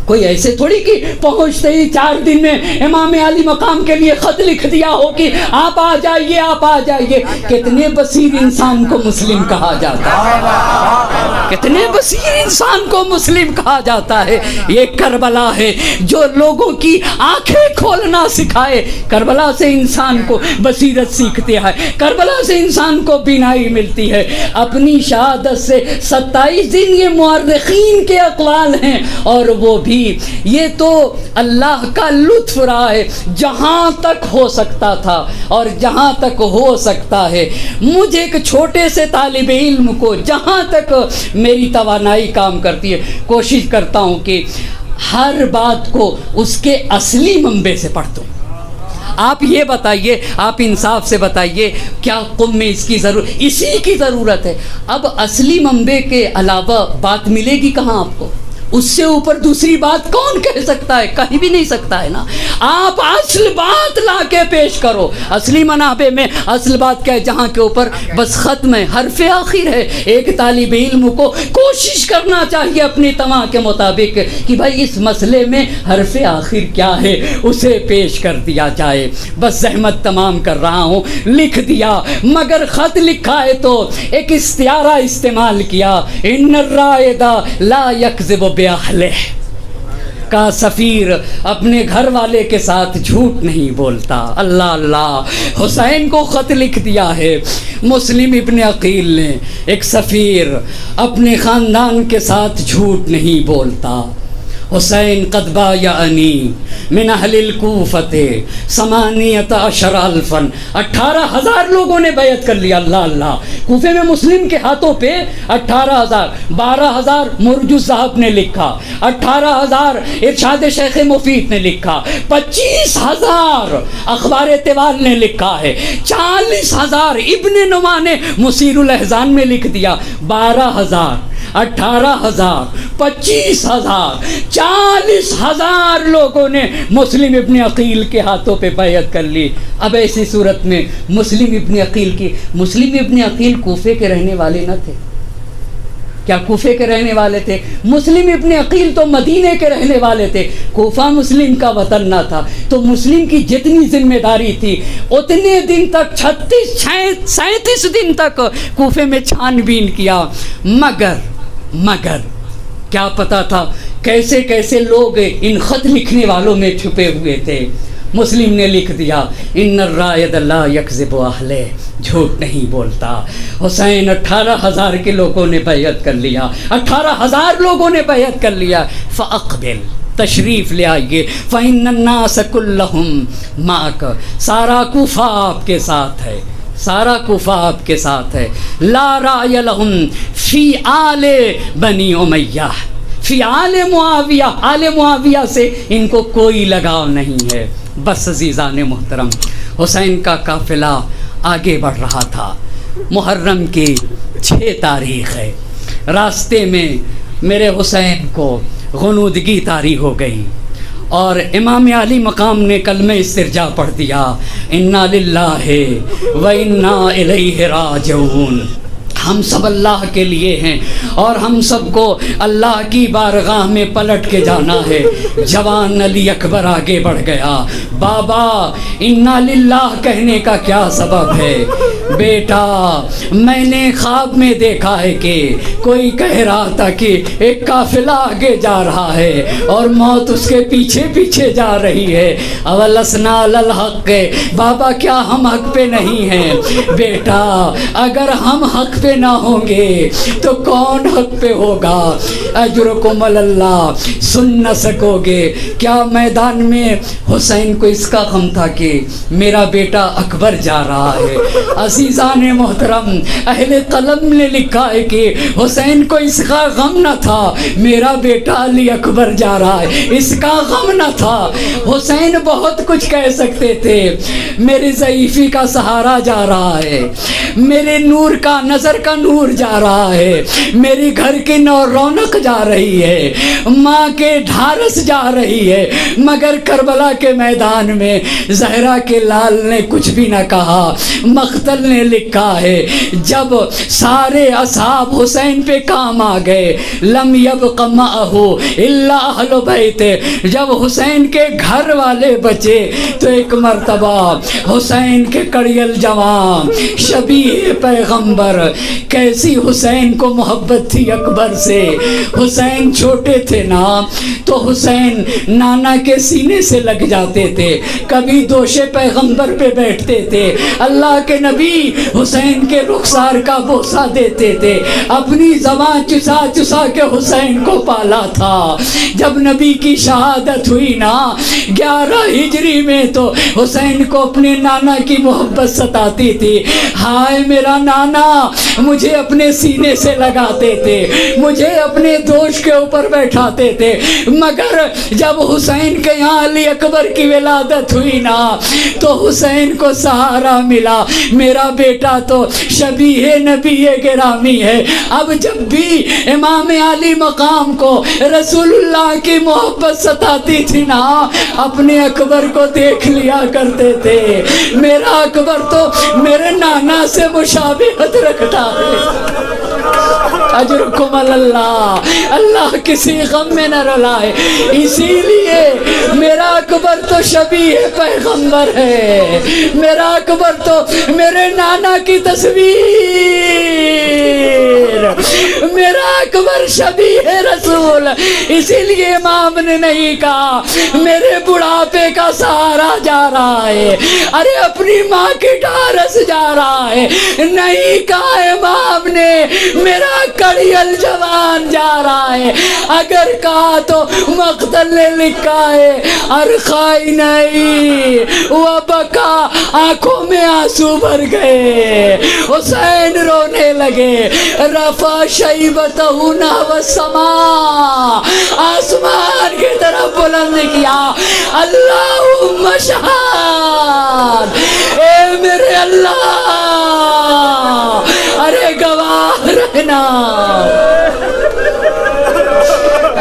کوئی ایسے تھوڑی کہ پہنچتے ہی 4 دن میں امام علی مقام کے لیے خط لکھ دیا ہو کہ آپ آ جائیے، آپ آ جائیے. کتنے بصیر انسان کو مسلم کہا جاتا ہے، کتنے بصیر انسان کو مسلم کہا جاتا ہے. یہ کربلا ہے جو لوگوں کی آنکھیں کھولنا سکھائے. کربلا سے انسان کو بصیرت سیکھتے ہیں، کربلا سے انسان کو بینائی ملتی ہے. اپنی شہادت سے 27 دن یہ مورخین کے اقوال ہیں، اور وہ بھی یہ تو اللہ کا لطف رہا ہے. جہاں تک ہو سکتا تھا اور جہاں تک ہو سکتا ہے، مجھے ایک چھوٹے سے طالب علم کو جہاں تک میری توانائی کام کرتی ہے کوشش کرتا ہوں کہ ہر بات کو اس کے اصلی منبع سے پڑھ دوں. آپ یہ بتائیے، آپ انصاف سے بتائیے، کیا قم میں اس کی اسی کی ضرورت ہے؟ اب اصلی منبع کے علاوہ بات ملے گی کہاں آپ کو؟ اس سے اوپر دوسری بات کون کہہ سکتا ہے؟ کہیں بھی نہیں سکتا ہے نا. آپ اصل بات لا کے پیش کرو. اصلی منابع میں اصل بات کیا ہے؟ جہاں کے اوپر بس ختم ہے، حرف آخر ہے. ایک طالب علم کو کوشش کرنا چاہیے اپنی تمام کے مطابق کہ بھائی اس مسئلے میں حرف آخر کیا ہے، اسے پیش کر دیا جائے. بس زحمت تمام کر رہا ہوں، لکھ دیا. مگر خط لکھا ہے تو ایک استعارہ استعمال کیا، ان الرائد لا یکذب اہلہ کا سفیر اپنے گھر والے کے ساتھ جھوٹ نہیں بولتا. اللہ اللہ. حسین کو خط لکھ دیا ہے مسلم ابن عقیل نے، ایک سفیر اپنے خاندان کے ساتھ جھوٹ نہیں بولتا. حسین قد بایعنی من اہل الکوفۃ 18,000 18,000 لوگوں نے بیعت کر لیا. اللہ اللہ. کوفے میں مسلم کے ہاتھوں پہ 18,000. 12,000 مرج الذہب نے لکھا, 18,000 ارشاد شیخ مفید نے لکھا, 25,000 اخبار طوال نے لکھا ہے, 40,000 ابن نما نے مسیر الاحزان میں لکھ دیا. 12,000 18,000 25,000 40,000 لوگوں نے مسلم ابن عقیل کے ہاتھوں پہ بیعت کر لی. اب ایسی صورت میں مسلم ابن عقیل کوفے کے رہنے والے نہ تھے کیا؟ کوفے کے رہنے والے تھے. مسلم ابن عقیل تو مدینے کے رہنے والے تھے. کوفہ مسلم کا وطن نہ تھا, تو مسلم کی جتنی ذمہ داری تھی اتنے دن تک 37 دن تک کوفے میں چھان بین کیا. مگر کیا پتا تھا کیسے کیسے لوگ ان خط لکھنے والوں میں چھپے ہوئے تھے. مسلم نے لکھ دیا ان الرائد لا یکذب اہلہ, جھوٹ نہیں بولتا. حسین 18,000 کے لوگوں نے بیعت کر لیا, 18,000 لوگوں نے بیعت کر لیا. فاقبل, تشریف لے آئیے. فإن الناس كلهم معك, سارا کوفہ آپ کے ساتھ ہے, سارا کوفہ آپ کے ساتھ ہے. لا رأی لهم فی آل بنی امیہ, فی آل معاویہ, آل معاویہ سے ان کو کوئی لگاؤ نہیں ہے. بس عزیزان محترم, حسین کا قافلہ آگے بڑھ رہا تھا. محرم کی 6 تاریخ ہے. راستے میں میرے حسین کو غنودگی طاری ہو گئی اور امام علی مقام نے کلمہ استرجاع پڑھ دیا, انا للہ و انا الیہ راجعون. ہم سب اللہ کے لیے ہیں اور ہم سب کو اللہ کی بارگاہ میں پلٹ کے جانا ہے. جوان علی اکبر آگے بڑھ گیا. بابا انا للہ کہنے کا کیا سبب ہے؟ بیٹا میں نے خواب میں دیکھا ہے کہ کوئی کہہ رہا تھا کہ ایک قافلہ آگے جا رہا ہے اور موت اس کے پیچھے پیچھے جا رہی ہے. اولسنا علی الحق, بابا کیا ہم حق پہ نہیں ہیں؟ بیٹا اگر ہم حق پہ نہ ہوں گے تو کون حق پہ ہوگا؟ اجرکم اللہ, سن نہ سکو گے. کیا میدان میں حسین کو اس کا غم تھا کہ میرا بیٹا اکبر جا رہا ہے؟ عزیزان محترم, اہل قلم نے لکھا ہے کہ حسین کو اس کا غم نہ تھا میرا بیٹا علی اکبر جا رہا ہے, اس کا غم نہ تھا. حسین بہت کچھ کہہ سکتے تھے, میری ضعیفی کا سہارا جا رہا ہے, میرے نور کا نظر کا نور جا رہا ہے, میری گھر کی رونق جا رہی ہے, ماں کے ڈھارس جا رہی ہے. مگر کربلا کے میدان میں زہرا کے لال نے کچھ بھی نہ کہا. مختل نے لکھا ہے جب سارے اصحاب حسین پہ کام آ گئے, لم یبق معہ الا اہل بیت, جب حسین کے گھر والے بچے تو ایک مرتبہ حسین کے کڑیل جوان شبیہ پیغمبر, کیسی حسین کو محبت تھی اکبر سے. حسین چھوٹے تھے نا تو حسین نانا کے سینے سے لگ جاتے تھے, کبھی دوش پیغمبر پہ بیٹھتے تھے. اللہ کے نبی حسین کے رخسار کا بوسہ دیتے تھے, اپنی زبان چسا چسا کے حسین کو پالا تھا. جب نبی کی شہادت ہوئی نا 11 ہجری میں تو حسین کو اپنے نانا کی محبت ستاتی تھی. ہائے میرا نانا مجھے اپنے سینے سے لگاتے تھے, مجھے اپنے دوش کے اوپر بیٹھاتے تھے. مگر جب حسین کے یہاں علی اکبر کی ولادت ہوئی نا تو حسین کو سہارا ملا, میرا بیٹا تو شبیہ نبی گرامی ہے. اب جب بھی امام علی مقام کو رسول اللہ کی محبت ستاتی تھی نا اپنے اکبر کو دیکھ لیا کرتے تھے. میرا اکبر تو میرے نانا سے مشابہت رکھتا ہے. اجرکم اللہ, اللہ کسی غم میں نہ رلائے. اسی لیے میرا اکبر تو شبیہ پیغمبر ہے, میرا اکبر تو میرے نانا کی تصویر. میرا اکبر شبیہ رسول، اسی لیے امام نے نہیں کہا میرے بڑھاپے کا سہارا جا رہا ہے، ارے اپنی ماں کی ڈھارس جا رہا ہے، نہیں کہا امام نے میرا کڑیل جوان جا رہا ہے، اگر کہا تو مقتل نے لکھا ہے ارخائی نہیں وہ بکا، آنکھوں میں آنسو بھر گئے، حسین رونے لگے، رفع شیبتہ نحو السماء، آسمان کی طرف بلند کیا، اللہم اشہد، اے میرے اللہ ارے گواہ رہنا،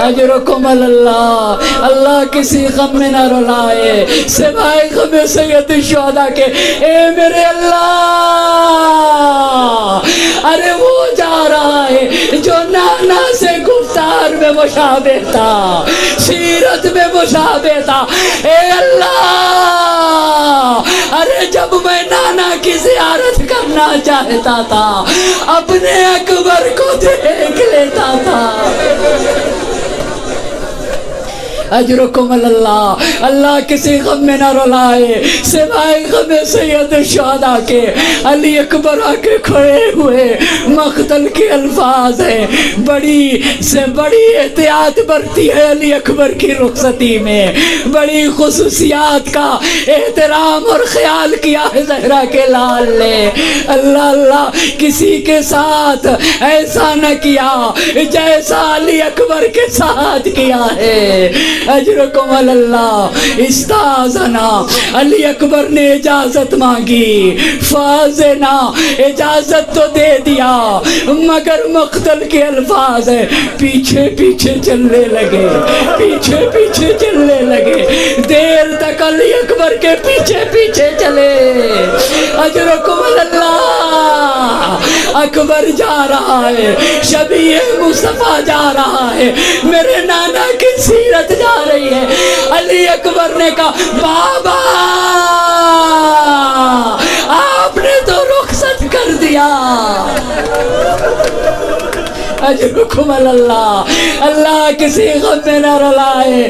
اجرکم اللہ، اللہ کسی غم میں نہ رلائے سوائے غم سید الشہداء کے، اے میرے اللہ ارے وہ جا رہا ہے جو نانا سے گفتار میں مشابہ تھا، سیرت میں مشابہ تھا، اے اللہ ارے جب میں نانا کی زیارت کرنا چاہتا تھا اپنے اکبر کو دیکھ لیتا تھا، اجرکم اللہ، اللہ کسی غم میں نہ رلائے سوائے غم سید الشہداء کے، علی اکبر آ کے کھڑے ہوئے، مقتل کے الفاظ ہیں، بڑی سے بڑی احتیاط برتی ہے علی اکبر کی رخصتی میں، بڑی خصوصیات کا احترام اور خیال کیا ہے زہرا کے لال نے، اللہ اللہ کسی کے ساتھ ایسا نہ کیا جیسا علی اکبر کے ساتھ کیا ہے، اجرکم اللہ، استاذنا، علی اکبر نے اجازت مانگی، فاذنا، اجازت تو دے دیا مگر مقتل کے الفاظ ہیں، پیچھے پیچھے چلنے لگے، پیچھے پیچھے چلنے لگے، دیر تک علی اکبر کے پیچھے پیچھے چلے، اجرکم اللہ، اکبر جا رہا ہے، شبیہ مصطفیٰ جا رہا ہے، میرے نانا کی سیرت جا رہی ہے، علی اکبر نے کہا بابا آپ نے تو رخصت کر دیا، اجرکم اللہ، اللہ کسی غم میں نہ رلائے،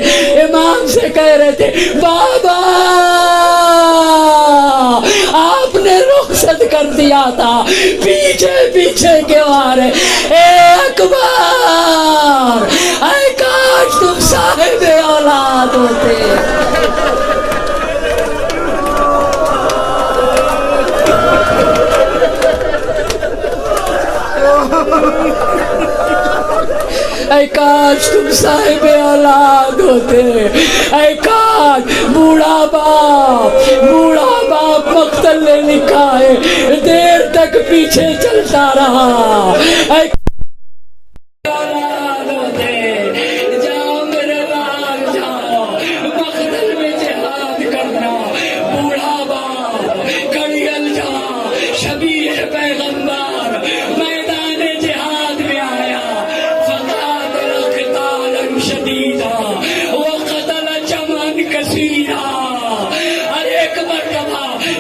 امام سے کہہ رہے تھے بابا آپ نے رخصت کر دیا تھا، پیچھے پیچھے کیوں آ رہے، اے اکبر اے کاش تم صاحب اولاد ہوتے، اے کاش تم صاحب اولاد ہوتے، اے کاش بوڑھا باپ مقتل نے لکھا ہے دیر تک پیچھے چلتا رہا، اے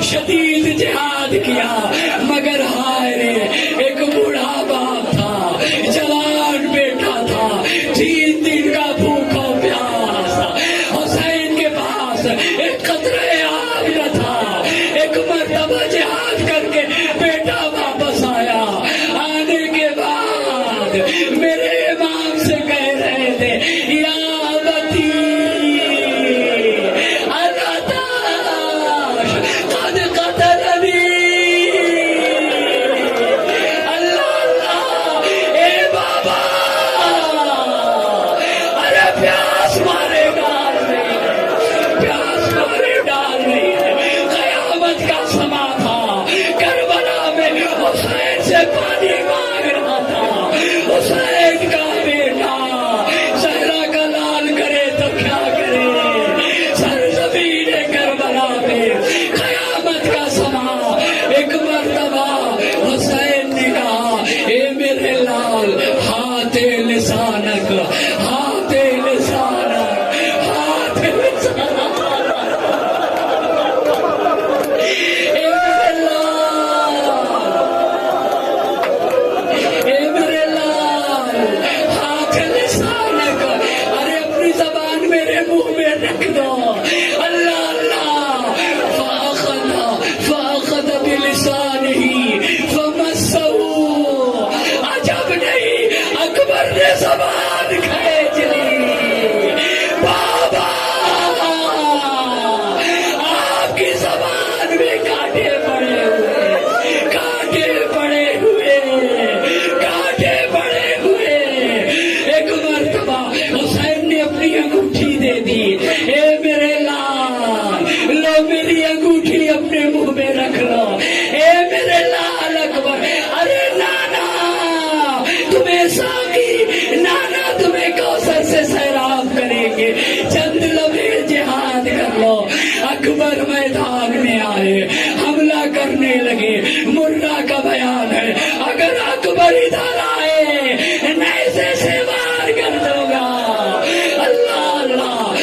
شدید جہاد کیا، مگر ہائے رے ایک بوڑھا باپ تھا، رکھ دو. اللہ اللہ. فأخذ بلسانه فمسه. عجب نہیں اکبر نے زبان کھینچ لی. بابا آپ کی زبان میں کانٹے پڑے ہوئے، کانٹے پڑے ہوئے، کانٹے پڑے ہوئے. ایک مرتبہ حسین نے اپنی انگوٹھی دے دی. اے میرے لال، لو میری انگوٹھی اپنے منہ میں رکھ لو. اے میرے لال اکبر. ارے نانا تمہیں ساقی، نانا تمہیں کوثر سے سیراب کریں گے، چند لمحے جہاد کر لو. اکبر میدان میں آئے، حملہ کرنے لگے. مرہ کا بیان ہے اگر اکبر ادھر آئے نیزے سے وار کر دوں گا. اللہ اللہ.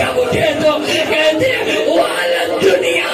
جب اٹھے تو کہتے والد دنیا